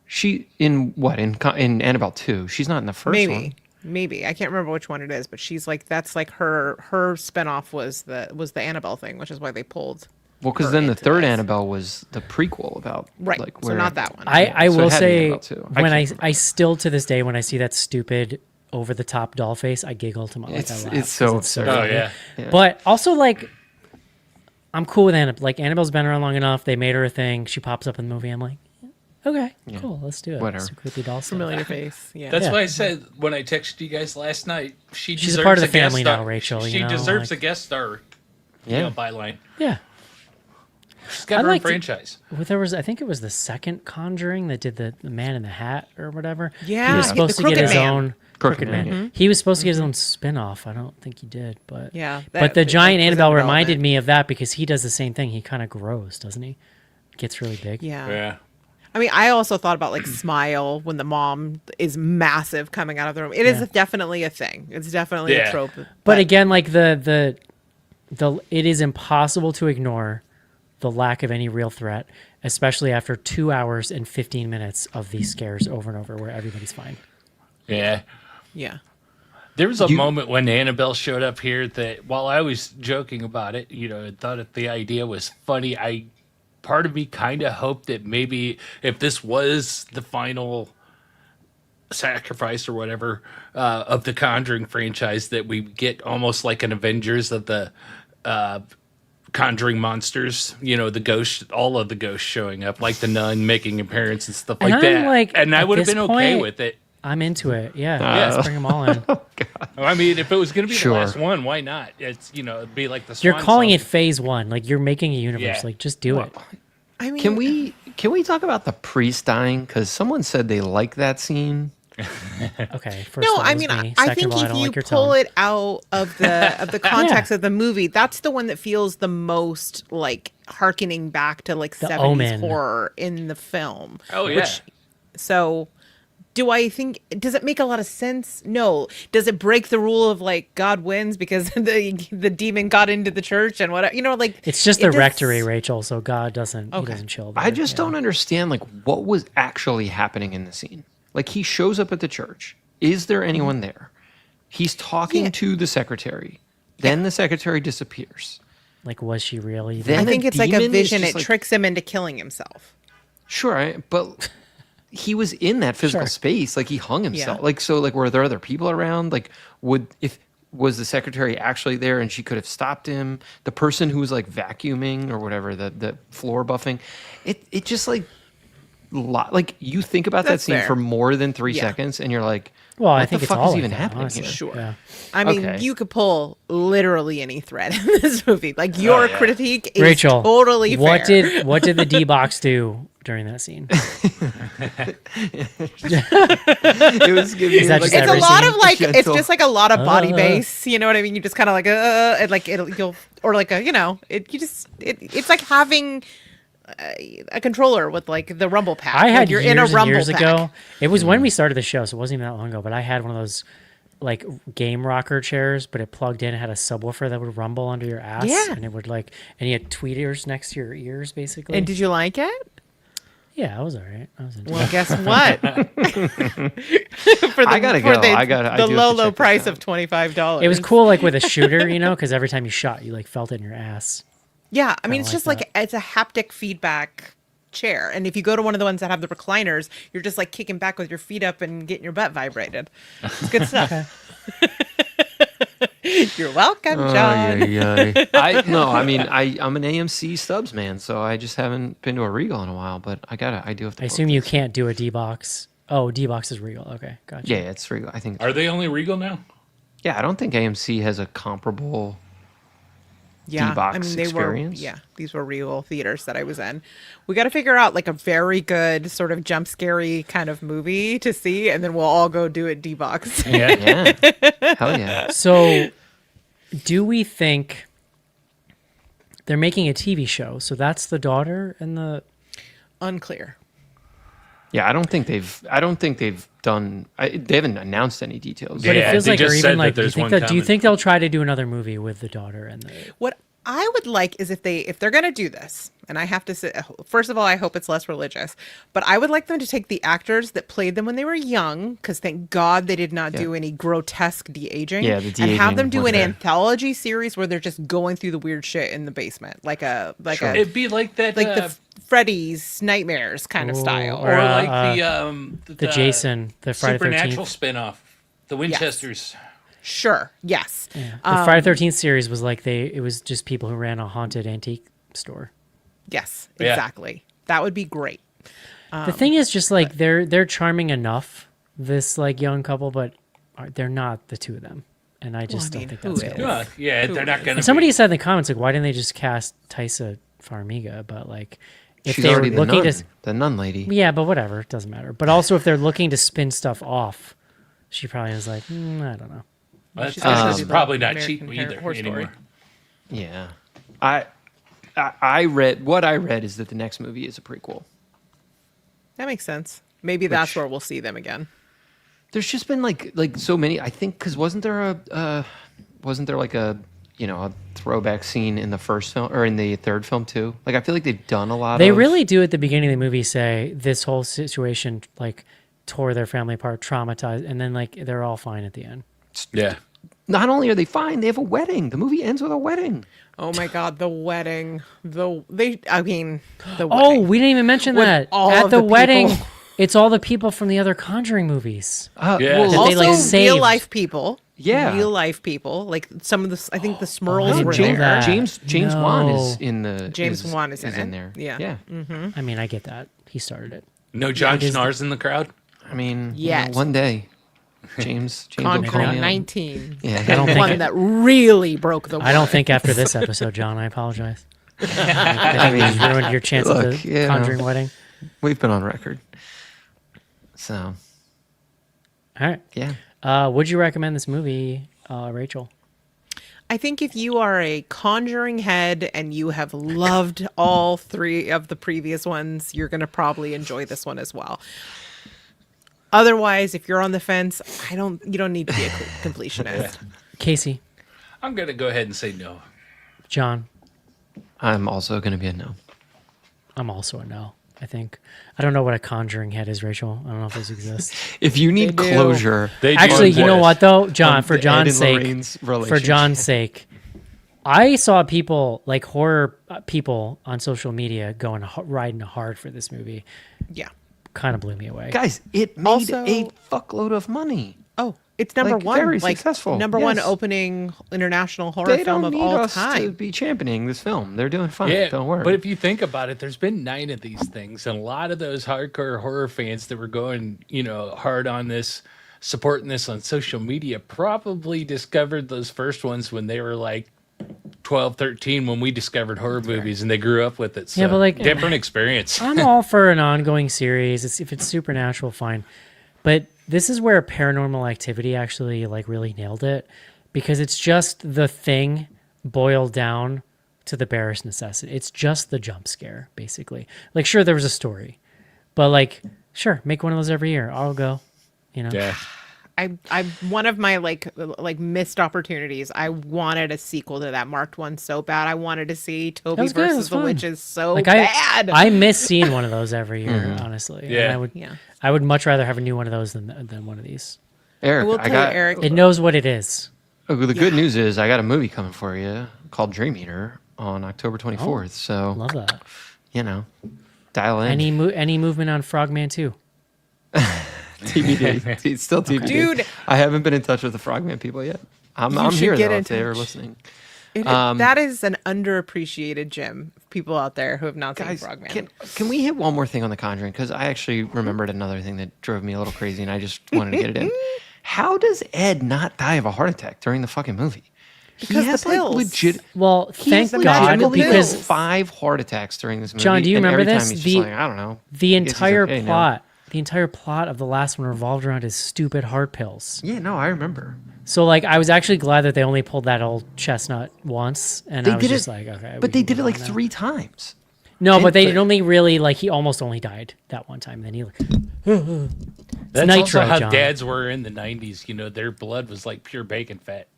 She in what in Annabelle 2? She's not in the first one. Maybe I can't remember which one it is, but she's like that's like her spinoff was the Annabelle thing, which is why they pulled. Well, because her then the into third this. Annabelle was the prequel about Right, Like so where, not that one. I so it will had to be say Annabelle too. I when can't remember. I still to this day when I see that stupid over the top doll face, I giggle to my like I laugh. It's so 'cause absurd. Oh funny. yeah. But also like I'm cool with Annabelle. Like Annabelle's been around long enough. They made her a thing. She pops up in the movie. I'm like, okay, cool, let's do it. Whatever. Some creepy doll stuff. Familiar face. Yeah. That's Yeah. why I said when I texted you guys last night, she She's a deserves part of the guest family star. now, Rachel, She you know, deserves like- a guest star. Yeah. Byline. Yeah. She's got I her own liked it. franchise. Well, there was, I think it was the second Conjuring that did the Man in the Hat or whatever. Yeah, he was the supposed to get Crooked his Man. own Crooked Man, He was supposed to get his own spin-off. I don't think he did, but Yeah, But that the was giant in Annabelle development. reminded me of that because he does the same thing. He kind of grows, doesn't he? Gets really big. Yeah. Yeah. I mean, I also thought about like Smile when the mom is massive coming out of the room. It is Yeah. definitely a thing. It's definitely Yeah. a trope. But again, like the it is impossible to ignore the lack of any real threat, especially after 2 hours and 15 minutes of these scares over and over where everybody's fine. Yeah. yeah. There was a moment when Annabelle showed up here that while I was joking about it, I thought that the idea was funny. Part of me kind of hoped that maybe if this was the final sacrifice or whatever of the Conjuring franchise, that we get almost like an Avengers of the Conjuring monsters, the ghost, all of the ghosts showing up, like the nun making appearance and stuff And like I'm that. like, and I at would have this been okay point, with it. I'm into it. Yeah, Yeah. let's bring them all in. I mean, if it was going to be Sure. the last one, why not? It's, it'd be like the You're Swan calling song. it phase 1. Like you're making a universe. Yeah. Like just do it. I mean, Can we talk about the priest dying? Because someone said they like that scene. Okay. First no, of all, I it was mean, me. I Second think of all, I if don't you like your pull tone. it out of the context of the movie, that's the one that feels the most like harkening back to like The 70s Omen. horror in the film. Oh, yeah. So do I think, does it make a lot of sense? No. Does it break the rule of like God wins because the demon got into the church and what, like It's just it the just- rectory, Rachel. So God doesn't. He Okay. doesn't chill. There. I just Yeah. don't understand like what was actually happening in the scene. Like he shows up at the church. Is there anyone there? He's talking Yeah. to the secretary. Then the secretary disappears. Like, was she really? Then I the think it's like a demon is vision. just It like- tricks him into killing himself. Sure, but he was in that physical Sure. space. Like he hung himself. Yeah. Like so. Like were there other people around? Like was the secretary actually there and she could have stopped him? The person who was like vacuuming or whatever, the floor buffing. It just like like you think about that That's scene fair. for more than 3 Yeah. seconds and you're like, Well, what I think the it's fuck all is like even that, happening honestly. here? Sure. Yeah. I mean, Okay. you could pull literally any thread in this movie. Like your critique is Rachel, totally what fair. did the D box do during that scene? It was giving Is that like just It's a every lot scene? of like it's gentle- just like a lot of body base. You know what I mean? You just kind of like and like you'll or like it's like having a controller with like the rumble pack. I had like you're years in a and rumble years pack. ago. It was when we started the show, so it wasn't even that long ago. But I had one of those like game rocker chairs, but it plugged in. It had a subwoofer that would rumble under your ass, Yeah. and it would like, and you had tweeters next to your ears, basically. And did you like it? Yeah, I was all right. I was into Well, it. guess what? I gotta go. I do the have to low check this price out. of $25. It was cool, like with a shooter, because every time you shot, you like felt it in your ass. Yeah, I mean, it's like just like it's a haptic feedback chair, and if you go to one of the ones that have the recliners, you're just like kicking back with your feet up and getting your butt vibrated. It's good stuff. You're welcome, John. I'm an AMC Stubbs man, so I just haven't been to a Regal in a while. But I do have to. I assume you can't do a D box. Oh, D box is Regal. Okay, gotcha. Yeah, it's Regal. I think. Are they only Regal now? Yeah, I don't think AMC has a comparable. Yeah, D-box I mean, experience. these were real theaters that I was in. We got to figure out like a very good sort of jump scary kind of movie to see, and then we'll all go do it D-box. Yeah, hell yeah. So, do we think they're making a TV show? So that's the daughter and the. Unclear. Yeah, I don't think they've done. They haven't announced any details. But Yeah, it feels they like, or just even said that like, there's one do you coming. think they'll try to do another movie with the daughter and the? What I would like is if they're gonna do this, and I have to say, first of all, I hope it's less religious, but I would like them to take the actors that played them when they were young, because thank God they did not do any grotesque de-aging. Yeah, the and have de-aging them do was an there. anthology series where they're just going through the weird shit in the basement, like Sure. a It'd be like that, like the Freddy's Nightmares kind of Ooh, style. or, or like the Jason, the Friday Supernatural 13th. spinoff, the Winchesters. Sure. Yes. The Friday 13th series was like it was just people who ran a haunted antique store. Yes. Yeah. Exactly. That would be great. The thing is just like they're charming enough, this like young couple, but they're not the two of them. And I just don't think who that's is? good. Yeah, yeah, they're not gonna. And somebody said in the comments like, why didn't they just cast Taissa Farmiga? But like if She's they were already looking the to nun lady. yeah, but whatever, it doesn't matter. But also if they're looking to spin stuff off, she probably was like, I don't know. That's She's gonna that's do the probably not American cheating Horror either Story. anymore. Yeah, I read what I read is that the next movie is a prequel. That makes sense. Maybe that's where we'll see them again. There's just been like so many. I think because wasn't there like a a throwback scene in the first film or in the third film too? Like I feel like they've done a lot. They of... really do at the beginning of the movie say this whole situation like tore their family apart, traumatized, and then like they're all fine at the end. Yeah. Not only are they fine, they have a wedding. The movie ends with a wedding. Oh my God, the wedding. The wedding. Oh, we didn't even mention With that. all At of the the wedding, people. it's all the people from the other Conjuring movies. Yeah. That also they, like, saved. real life people. Yeah. real life people. Like some of the, I think the I Smurls didn't were know there. that. James Wan is No. in the James Wan is in it. there. Yeah. Yeah. I mean, I get that. He started it. No John it is- Schnarr's in the crowd. I mean, Yet. one day, James will call Conjuring me out. 19. Yeah. I don't The think one it- that really broke the world. I don't think after this episode, John, I apologize. I mean, You ruined your chance look, at the you know. Conjuring wedding. we've been on record. So, All right. yeah. Would you recommend this movie, Rachel? I think if you are a Conjuring head and you have loved all 3 of the previous ones, you're going to probably enjoy this one as well. Otherwise, if you're on the fence, you don't need to be a completionist. Casey, I'm gonna go ahead and say no. John, I'm also going to be a no. I'm also a no, I think. I don't know what a Conjuring head is, Rachel. I don't know if those exist. If you need They do. closure, They do Actually, you know exist. what, though? John, on for Ed John's and sake, Lorraine's for relationship. John's sake, I saw people, like horror people on social media riding hard for this movie. Yeah. Kind of blew me away. Guys, it made Also- a fuckload of money. Oh, it's number Like, one. very like, successful, Number one yes. opening international horror They film don't of need all us to time. be championing this film. They're doing fine. Yeah, Don't worry. but if you think about it, there's been 9 of these things, and a lot of those hardcore horror fans that were going, hard on this, supporting this on social media, probably discovered those first ones when they were like 12, 13, when we discovered horror movies, and they grew up with it. So, Yeah, but, like, different experience. I'm all for an ongoing series. If it's supernatural, fine. But this is where Paranormal Activity actually like really nailed it, because it's just the thing boiled down to the barest necessity. It's just the jump scare, basically. Like, sure, there was a story, but like, sure, make one of those every year. I'll go. Yeah. I one of my like missed opportunities. I wanted a sequel to that marked one so bad. I wanted to see Toby was good, it was versus the fun. Witches so Like bad. I miss seeing one of those every year, honestly. And Yeah. I would much rather have a new one of those than one of these. Eric, I will I tell got you, Eric. It knows what it is. the good news is I got a movie coming for you called Dream Eater on October 24th. So, Love that. dial in. Any movement on Frogman 2? TBD. It's still TBD. Dude. I haven't been in touch with the Frogman people yet. I'm should here get though in if they're touch. listening. That is an underappreciated gem. People out there who have not seen Guys, Frogman. can we hit one more thing on The Conjuring? Because I actually remembered another thing that drove me a little crazy, and I just wanted to get it in. How does Ed not die of a heart attack during the fucking movie? Because he has the pills. legit. Well, He thank has God, legitimately because 5 heart attacks during this movie. John, do you and remember every this? Time he's just like, I don't know. the I guess he's entire okay now. plot, the entire plot of the last one revolved around his stupid heart pills. Yeah, no, I remember. So, like, I was actually glad that they only pulled that old chestnut once, and They I was did just it, like, okay. but we they can did it move like on now. 3 times. No, but they but- only really like he almost only died that one time. Then he That's nitro, also how John. dads were in the 90s. Their blood was like pure bacon fat.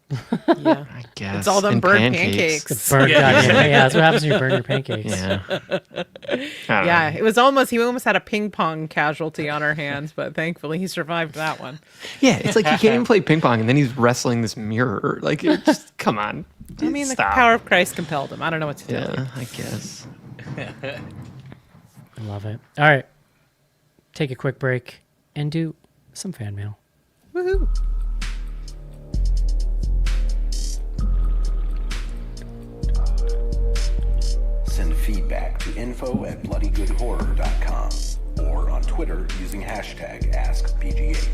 Yeah. I guess It's all them and burnt pancakes. burn. Yeah. Yeah, that's what happens when you burn your pancakes. Yeah. Yeah, it was almost, he almost had a ping pong casualty on our hands, but thankfully he survived that one. Yeah, it's like he can't even play ping pong, and then he's wrestling this mirror. Like, it just come on. I mean, Stop. the power of Christ compelled him. I don't know what to tell you. Yeah, I guess. I love it. All right, take a quick break and do some fan mail. Woohoo. Send feedback to info@bloodygoodhorror.com or on Twitter using hashtag AskBGH.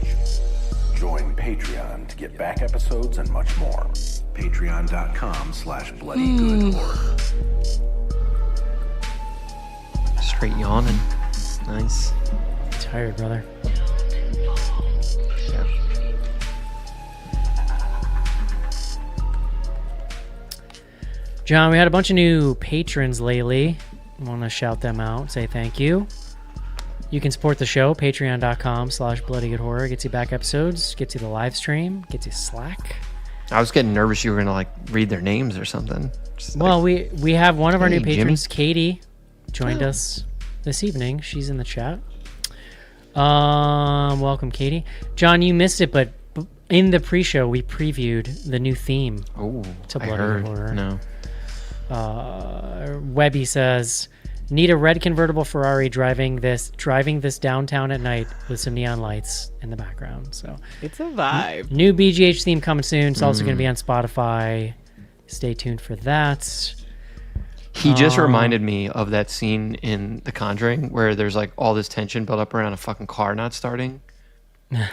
Join Patreon to get back episodes and much more. Patreon.com/bloodygoodhorror. Straight yawning. Nice. Tired, brother. Yeah. John, we had a bunch of new patrons lately. I want to shout them out, say thank you. You can support the show, patreon.com/bloodygoodhorror. Gets you back episodes, gets you the live stream, gets you Slack. I was getting nervous you were going to, like, read their names or something. Just Well, like, we have one of our Hey, new patrons, Katie, joined us this evening. She's in the chat. Welcome, Katie. John, you missed it, but in the pre-show, we previewed the new theme. oh, to I Bloody heard. Horror. No. Webby says, Need a red convertible Ferrari driving this downtown at night with some neon lights in the background. So It's a vibe. new BGH theme coming soon. It's also going to be on Spotify. Stay tuned for that. He just reminded me of that scene in The Conjuring where there's like all this tension built up around a fucking car not starting.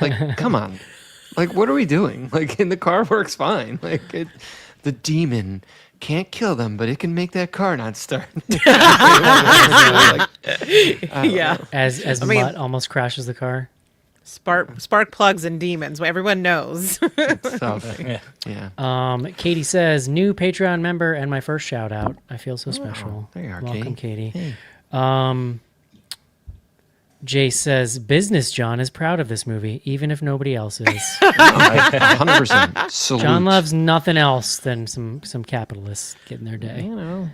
Like, come on. Like, what are we doing? Like, and the car works fine. Like, the demon can't kill them, but it can make that car not start. Yeah. As mean- Mutt almost crashes the car. Spark plugs and demons. Well, everyone knows. So, yeah. Katie says, new Patreon member and my first shout out. I feel so special. there you are, Welcome, Katie. Hey. Jay says, business John is proud of this movie, even if nobody else is. 100%. Salute. John loves nothing else than some capitalists getting their day. You know,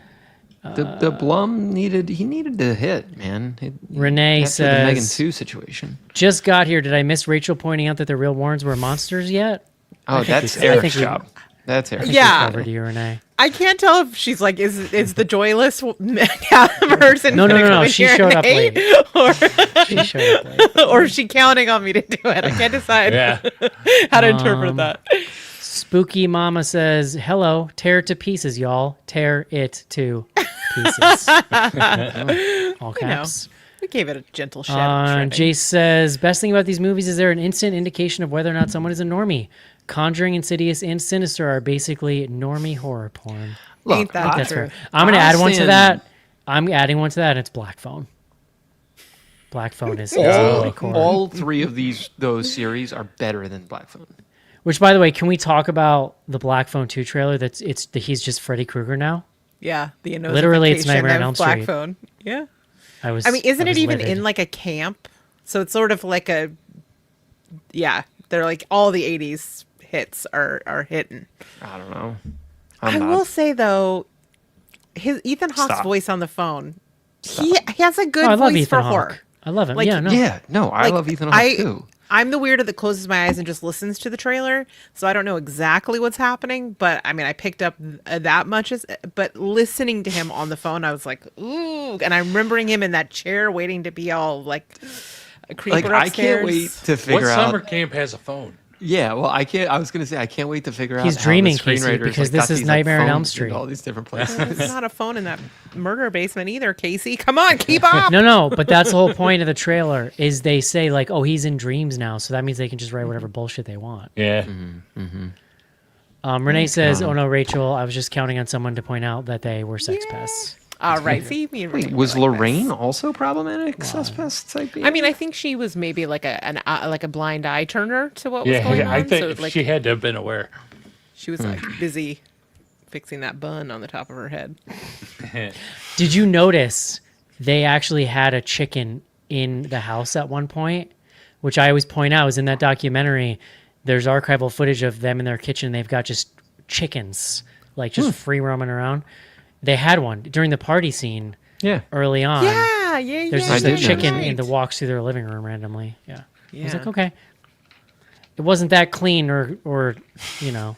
the Blum needed to hit, man. Renee After the Megan says, 2 situation. just got here. Did I miss Rachel pointing out that the real Warrens were monsters yet? Oh, think that's we- I Eric's think we- job. That's Eric's Yeah. Over to you, Renee. I can't tell if she's like, is the joyless person No. gonna come in She here showed and up hate? late. She showed up late. Or is she counting on me to do it? I can't decide how to interpret that. Spooky Mama says, hello, tear it to pieces, y'all. Tear it to pieces. All caps. We gave it a gentle shredding. Jace says, best thing about these movies is they're an instant indication of whether or not someone is a normie. Conjuring, Insidious, and Sinister are basically normie horror porn. Ain't that That's true? fair. I'm going to I'll add one to stand- that. I'm adding one to that, and it's Black Phone. Black Phone is really cool. All three of those series are better than Black Phone. Which, by the way, can we talk about the Black Phone 2 trailer? He's just Freddy Krueger now. Yeah, the Literally, it's Nightmare on of Elm Black Street. Phone. Yeah. I I mean, isn't was it even livid. in like a camp? So it's sort of like a, yeah. They're like all the '80s hits are hitting. I don't know. I will say though, his Ethan Hawke's Stop. voice on the phone, he has a good Oh, I love voice Ethan for Hawke. horror. I love him. Like, yeah, no. Yeah, no, I Like, love Ethan Hawke too. I'm the weirdo that closes my eyes and just listens to the trailer, so I don't know exactly what's happening. But I mean, I picked up that much. But listening to him on the phone, I was like, ooh, and I'm remembering him in that chair waiting to be all like a creeper Like, I upstairs. can't wait to What figure summer out. camp has a phone? Yeah, well, I can't. I was gonna say I can't wait to figure out. He's how dreaming, the Casey, screenwriters, because like, this got is these, like, Nightmare on Elm phones in Street. all these different places. There's not a phone in that murder basement either, Casey. Come on, keep up. No, but that's the whole point of the trailer is they say like, oh, he's in dreams now, so that means they can just write whatever bullshit they want. Yeah. Renee says, oh no, Rachel, I was just counting on someone to point out that they were sex pests. All right, see, me and Wait, Rachel was were like Lorraine this. also problematic? Suspect type. I mean, I think she was maybe like a blind eye turner to what was going Yeah, on. I think so, like, she had to have been aware. she was like busy fixing that bun on the top of her head. Did you notice they actually had a chicken in the house at one point, which I always point out is in that documentary. There's archival footage of them in their kitchen. They've got just chickens, like just free roaming around. They had one during the party scene yeah. early on. Yeah. There's just I a did chicken notice. in the walks through their living room randomly. Yeah. I was Yeah. like, okay. It wasn't that clean or you know.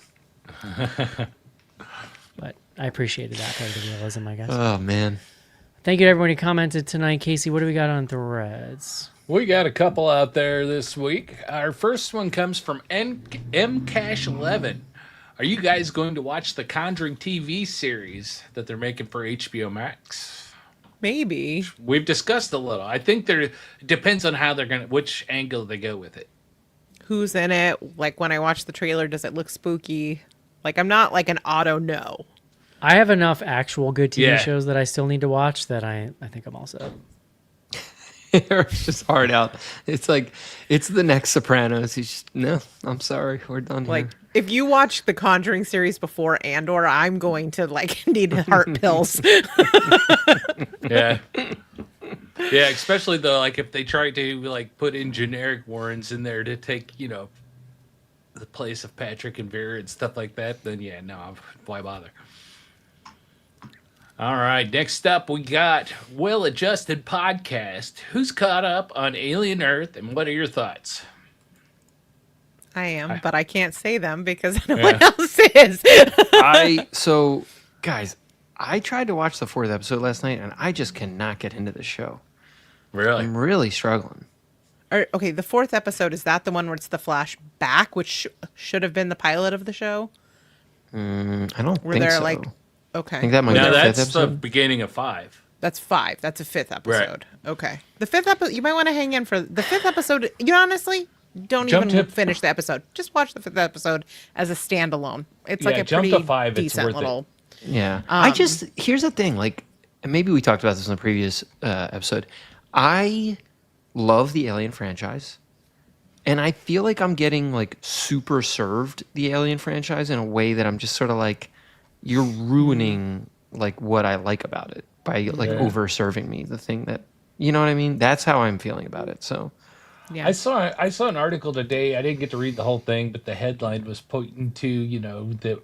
But I appreciated that part of the realism, I guess. Oh man. Thank you to everyone who commented tonight. Casey, what do we got on Threads? We got a couple out there this week. Our first one comes from MCash11. Are you guys going to watch the Conjuring TV series that they're making for HBO Max? Maybe. We've discussed a little. I think it depends on how which angle they go with it. Who's in it? Like when I watch the trailer, does it look spooky? Like I'm not like an auto no. I have enough actual good TV Yeah. shows that I still need to watch that I think I'm all set. Eric's just hard out. It's like it's the next Sopranos. He's just, no, I'm sorry, we're done Like here. if you watch the Conjuring series before Andor, I'm going to like need heart pills. Yeah. Yeah, especially though, like if they try to like put in generic Warrens in there to take, the place of Patrick and Vera and stuff like that, then yeah, no, why bother? All right, next up we got Well Adjusted Podcast. Who's caught up on Alien Earth and what are your thoughts? I am, but I can't say them because no one else is. So guys, I tried to watch the 4th episode last night, and I just cannot get into the show. Really? I'm really struggling. Okay, the 4th episode, is that the one where it's the flashback, which should have been the pilot of the show? I don't Where think they're so. like, I okay. think that might be No, the 5th that's the episode. beginning of 5. That's 5. That's a 5th episode. Okay. The 5th episode, you might want to hang in for the 5th episode. You honestly don't Jump even to- finish the episode. Just watch the 5th episode as a standalone. It's like Yeah, a jump to pretty 5, it's decent worth it. little. Yeah. Here's the thing. Like, and maybe we talked about this in the previous episode. I love the Alien franchise. And I feel like I'm getting like super served the Alien franchise in a way that I'm just sort of like, you're ruining like what I like about it by like over serving me the thing that, you know what I mean? That's how I'm feeling about it. So Yeah. I saw an article today. I didn't get to read the whole thing, but the headline was pointing to, that,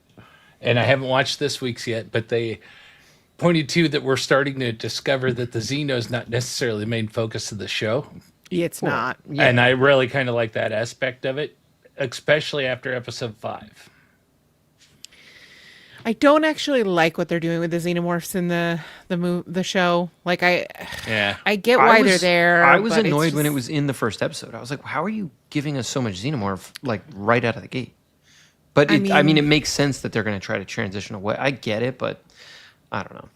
and I haven't watched this week's yet, but they pointed to that we're starting to discover that the Xeno is not necessarily the main focus of the show. It's not. And I really kind of like that aspect of it, especially after episode 5. I don't actually like what they're doing with the xenomorphs in the show. Like I get why they're there. I was but it's annoyed when it just- was in the first episode. I was like, how are you giving us so much xenomorph like right out of the gate? But I mean, it makes sense that they're going to try to transition away. I get it, but I don't know.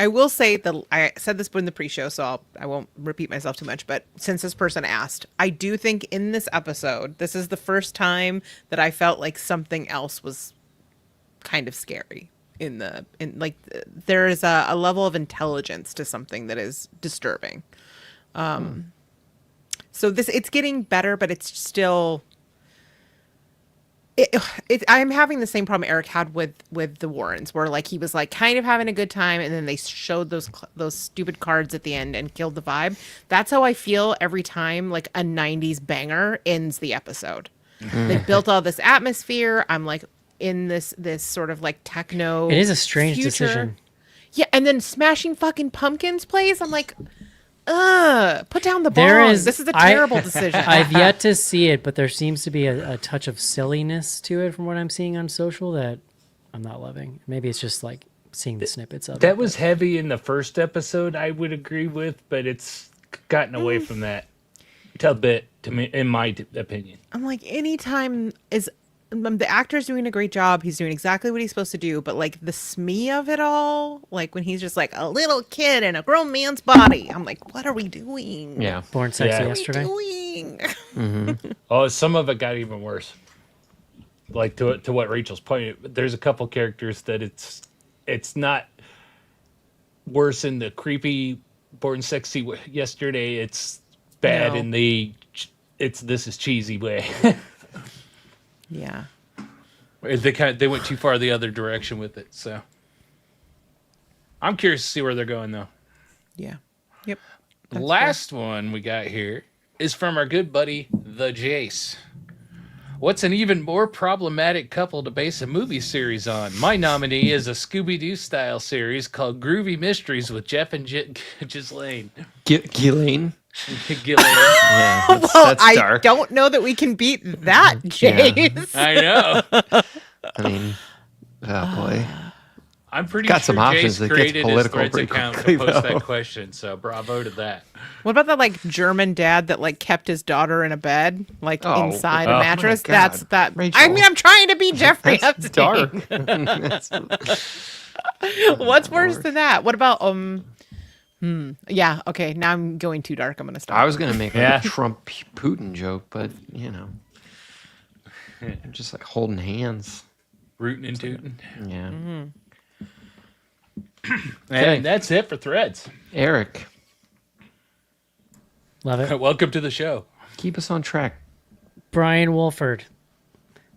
I will say that I said this in the pre-show, so I won't repeat myself too much. But since this person asked, I do think in this episode, this is the first time that I felt like something else was kind of scary. There is a level of intelligence to something that is disturbing. So it's getting better, but it's still. I'm having the same problem Eric had with the Warrens, where like he was like kind of having a good time, and then they showed those stupid cards at the end and killed the vibe. That's how I feel every time like a '90s banger ends the episode. They built all this atmosphere. I'm like in this sort of like techno. It is a strange future. decision. Yeah, and then Smashing Fucking Pumpkins plays. I'm like, put down the There bong. is- This is a I- terrible decision. I've yet to see it, but there seems to be a touch of silliness to it from what I'm seeing on social that I'm not loving. Maybe it's just like seeing the snippets of it. That was heavy in the first episode, I would agree with, but it's gotten away from that a bit, to me, in my opinion. I'm like, anytime is the actor's doing a great job. He's doing exactly what he's supposed to do. But like the SME of it all, like when he's just like a little kid in a grown man's body, I'm like, what are we doing? Yeah. Born Sexy Yeah. yesterday. What are we doing? Oh, some of it got even worse. Like to what Rachel's pointed, there's a couple characters that it's not worse in the creepy Born Sexy yesterday. It's bad No. in this is cheesy way. Yeah. They went too far the other direction with it. So I'm curious to see where they're going though. Yeah. Yep. The last one we got here is from our good buddy, the Jace. What's an even more problematic couple to base a movie series on? My nominee is a Scooby-Doo style series called Groovy Mysteries with Jeff and Ghislaine. Ghislaine. Ghislaine. Yeah, that's, Well, that's I dark. don't know that we can beat that, Jace. I know. I mean, oh boy. I'm pretty Got sure some options Jace that gets created his political Threads pretty account quickly, to post though. that question, so bravo to that. What about that like German dad that like kept his daughter in a bed, like Oh, inside oh a my mattress? God, That's that. Rachel. I mean, I'm trying to be Jeffrey That's Epstein. dark. That's- What's worse than that? What about yeah, okay, now I'm going too dark. I'm gonna stop. I was gonna make like Yeah. a Trump Putin joke, but you know, just like holding hands. Rootin' and tootin'. Yeah. And that's it for Threads. Eric, Love it. Welcome to the show. keep us on track. Brian Wolford,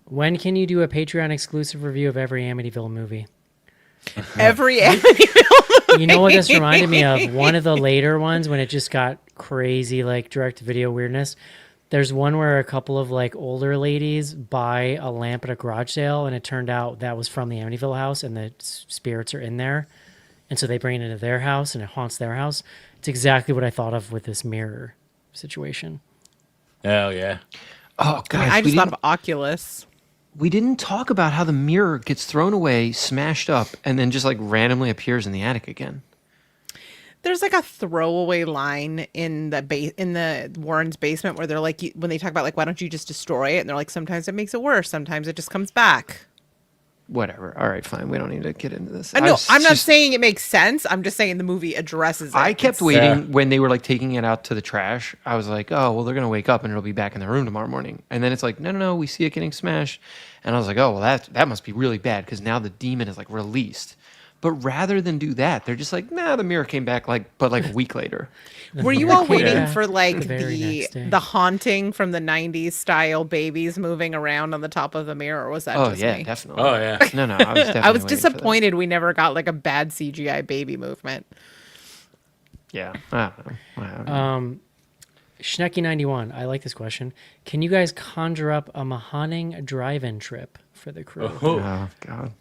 when can you do a Patreon exclusive review of every Amityville movie? Every You know what this reminded me of? One of the later ones when it just got crazy, like direct-to-video weirdness. There's one where a couple of like older ladies buy a lamp at a garage sale, and it turned out that was from the Amityville house, and the spirits are in there, and so they bring it into their house, and it haunts their house. It's exactly what I thought of with this mirror situation. Oh, yeah. Oh, guys, I we just thought didn't- of Oculus. we didn't talk about how the mirror gets thrown away, smashed up, and then just like randomly appears in the attic again. There's like a throwaway line in the Warren's basement where they're like, when they talk about like, why don't you just destroy it? And they're like, sometimes it makes it worse. Sometimes it just comes back. Whatever. All right, fine. We don't need to get into this. No, I'm not saying it makes sense. I'm just saying the movie addresses it. I kept waiting when they were like taking it out to the trash. I was like, oh, well, they're going to wake up and it'll be back in the room tomorrow morning. And then it's like, no, we see it getting smashed. And I was like, oh, well, that must be really bad because now the demon is like released. But rather than do that, they're just like, nah, the mirror came back a week later. Were you all waiting for like The very next day. the haunting from the 90s style babies moving around on the top of the mirror, or was that just me? Definitely. Oh yeah. No, I was definitely I was waiting for that. disappointed we never got like a bad CGI baby movement. Yeah. I don't know. Schnecky91, I like this question. Can you guys conjure up a Mahaning drive-in trip for the crew? Oh, God.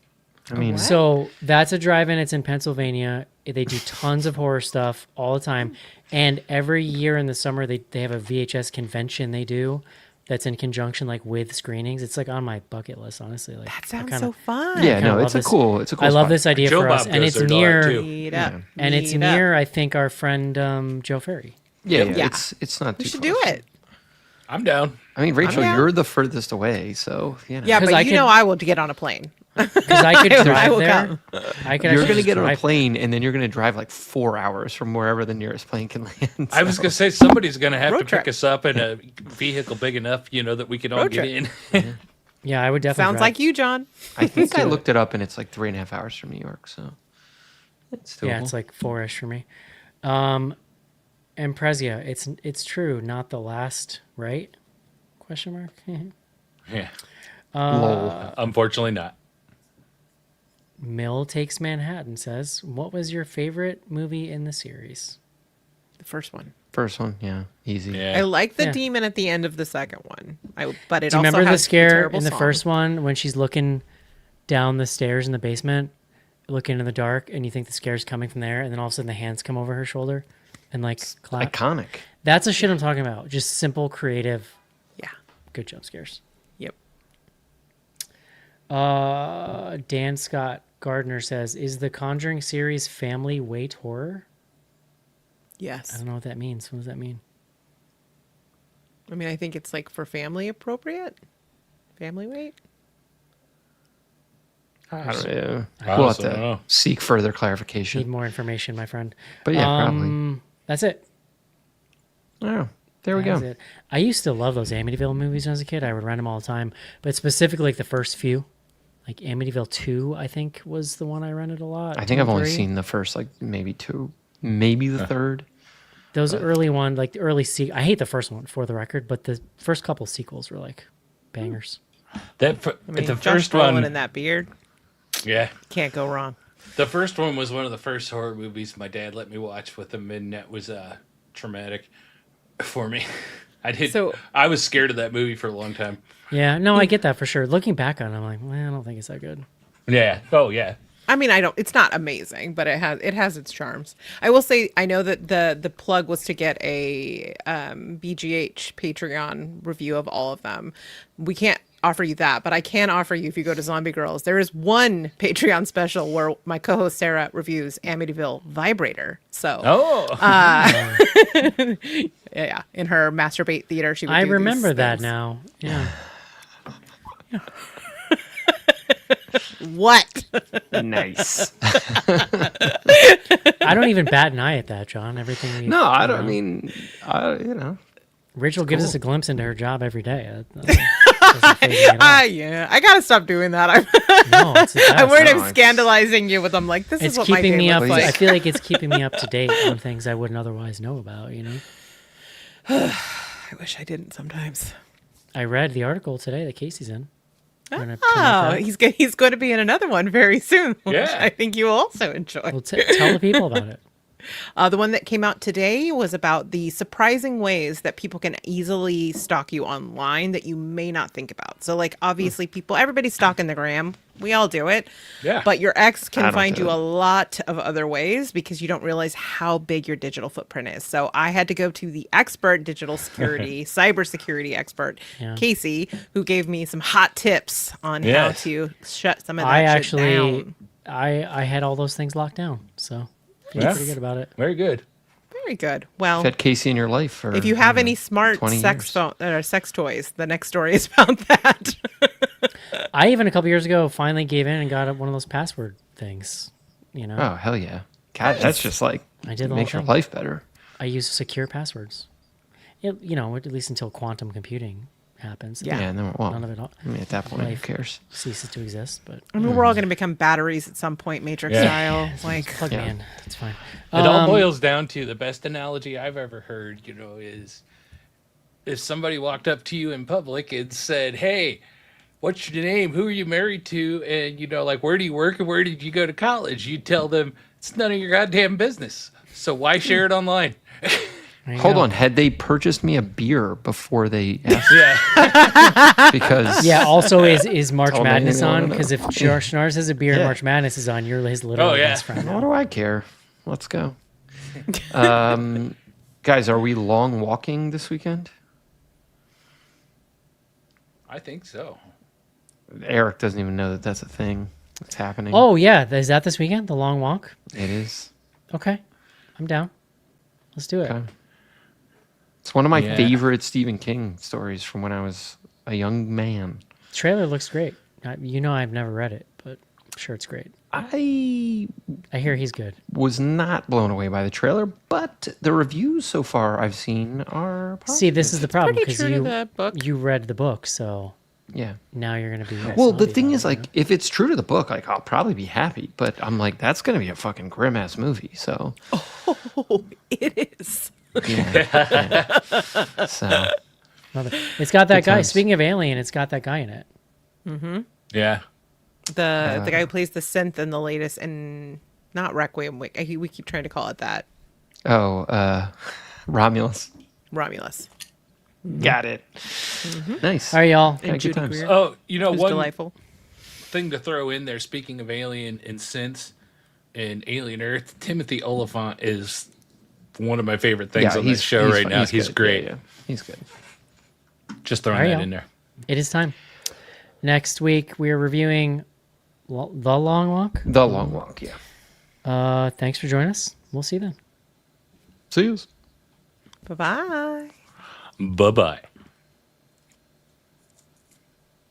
I mean, So that's a drive-in. It's in Pennsylvania. They do tons of horror stuff all the time. And every year in the summer, they have a VHS convention they do that's in conjunction like with screenings. It's like on my bucket list, honestly. Like That sounds kinda- so fun. yeah, kinda no, love it's a this- cool I love spot. this idea Joe for Bob us, and goes it's there a lot, near, too. Meet up. and it's meet up. near. I think our friend Joe Ferry. Yeah, Yeah. it's not too We should close. do it. I'm down. I mean, Rachel, down. you're the furthest away, so, you know. Yeah, 'Cause but I you could- know I will get on a plane. Because I could I drive will there. come. I could You're actually going to just get on a drive- plane, and then you're going to drive like 4 hours from wherever the nearest plane can land. I was so- gonna say somebody's gonna have Road to trip. pick us up in a vehicle big enough, that we can all Road get trip. in. Yeah, I would definitely. Sounds drive. like you, John. I think I do it. looked it up, and it's like 3.5 hours from New York, so it's doable. Yeah, it's like 4-ish for me. Impresia, it's true, not the last, right? Question mark. Yeah. Lol. Unfortunately not. Mill Takes Manhattan says, "What was your favorite movie in the series?" The first one. First one, yeah, easy. Yeah. I like the Yeah. demon at the end of the second one. But it Do you also remember the has scare terrible in the song. first one when she's looking down the stairs in the basement, looking in the dark, and you think the scare's coming from there, and then all of a sudden the hands come over her shoulder and like clap? Iconic. That's the shit I'm talking about. Just simple, creative, Yeah. good jump scares. Yep. Dan Scott Gardner says, "Is the Conjuring series family weight horror?" I Yes. don't know what that means. What does that mean? I mean, I think it's like for family appropriate. Family weight. I don't know. I We'll have also to don't know. seek further Need clarification. more information, my friend. But yeah, probably. That's it. Oh, there we That is go. it. I used to love those Amityville movies when I was a kid. I would rent them all the time, but specifically like the first few, like Amityville 2, I think was the one I rented a lot. I think 2 I've and only 3. seen the first, like maybe 2, maybe the third. Those early one, like the early I hate the first one for the record, but the first couple sequels were like bangers. That I mean, the Josh first Brolin one. and that beard. Yeah. Can't go wrong. The first one was one of the first horror movies my dad let me watch with him, and that was traumatic for me. I was scared of that movie for a long time. Yeah, no, I get that for sure. Looking back on it, I'm like, well, I don't think it's that good. Yeah. Oh yeah. I mean, it's not amazing, but it has its charms. I will say, I know that the plug was to get a BGH Patreon review of all of them. We can't offer you that, but I can offer you, if you go to Zombie Girls, there is one Patreon special where my co-host Sarah reviews Amityville Vibrator. So, yeah, in her masturbate theater, she would I do these remember that things. now. Yeah. What? Nice. I don't even bat an eye at that, John. Everything. No, I don't. I mean, Rachel gives us a glimpse into her job every day. Doesn't faze me at all. Yeah, I gotta stop doing that. No, it's the I'm best. worried No, I'm it's- scandalizing you with. I'm like, this It's is what my keeping day me up. looks I like. feel like it's keeping me up to date on things I wouldn't otherwise know about. I wish I didn't sometimes. I read the article today that Casey's in. We're gonna Oh, promote that. he's going to be in another one very soon, which Yeah. I think you will also enjoy. Well, tell the people about it. The one that came out today was about the surprising ways that people can easily stalk you online that you may not think about. So, like, obviously, everybody's stalking the gram. We all do it. Yeah. But your ex I can don't find do you it. a lot of other ways because you don't realize how big your digital footprint is. So I had to go to the expert digital security, cybersecurity expert, Yeah. Casey, who gave me some hot tips on how Yes. to shut some of that I shit actually, down. I had all those things locked down, so feeling Yeah. pretty good about it. Very good. Very good. Well, You've had Casey in your life for if you have I don't any know, smart 20 sex years. sex toys, the next story is about that. I even a couple years ago finally gave in and got one of those password things. You know, Oh hell yeah! God, that's just like I did the makes whole your thing. life better. I use secure passwords. You know, at least until quantum computing happens. Yeah. Yeah, no, well, None of it I mean, at that point, who life cares? ceases to exist. But I mean, we're all going to become batteries at some point, Matrix Yeah. style. Like, plug Yeah. me in. It's fine. It all boils down to the best analogy I've ever heard, is if somebody walked up to you in public and said, "Hey, what's your name? Who are you married to? And, like, where do you work and where did you go to college?" You tell them it's none of your goddamn business. So why share it online? There you Hold go. on, had they purchased me a beer before they asked? Yeah. Because Yeah. Also, is March Told me Madness anything I on? wanna Because if Schnars has a beer and Yeah. March Madness is on, you're his literal Oh, yeah. best friend. what now. do I care? Let's go. Guys, are we long walking this weekend? I think so. Eric doesn't even know that that's a thing. It's happening. Oh yeah, is that this weekend? The long walk. It is. Okay, I'm down. Let's do it. Okay. It's one of my Yeah. favorite Stephen King stories from when I was a young man. Trailer looks great. I've never read it, but I'm sure it's great. I I hear he's good. was not blown away by the trailer, but the reviews so far I've seen are positive. See, this is the problem pretty because true to the book. you read the book, so Yeah. now you're gonna be. Well, the salty thing about is, it, like, if it's true to the book, like, I'll probably be happy. But I'm like, that's gonna be a fucking grim ass movie. So, oh, it is. yeah. So, Love it. It's got that Good guy. times. Speaking of Alien, it's got that guy in it. Yeah. The guy who plays the synth in the latest, and not Requiem. We keep trying to call it that. Romulus, Romulus. got it. Nice. All right, y'all. Yeah, good Judy times. Greer. Oh, Who's one delightful. thing to throw in there, speaking of Alien and synths and Alien Earth, Timothy Oliphant is one of my favorite things on this show right now. He's good. great. Yeah, he's good. Just throwing There you that go. in there. It is time. Next week we are reviewing The Long Walk. The Long Walk. Yeah. Thanks for joining us. We'll see you then. See you. Bye bye. Bye-bye.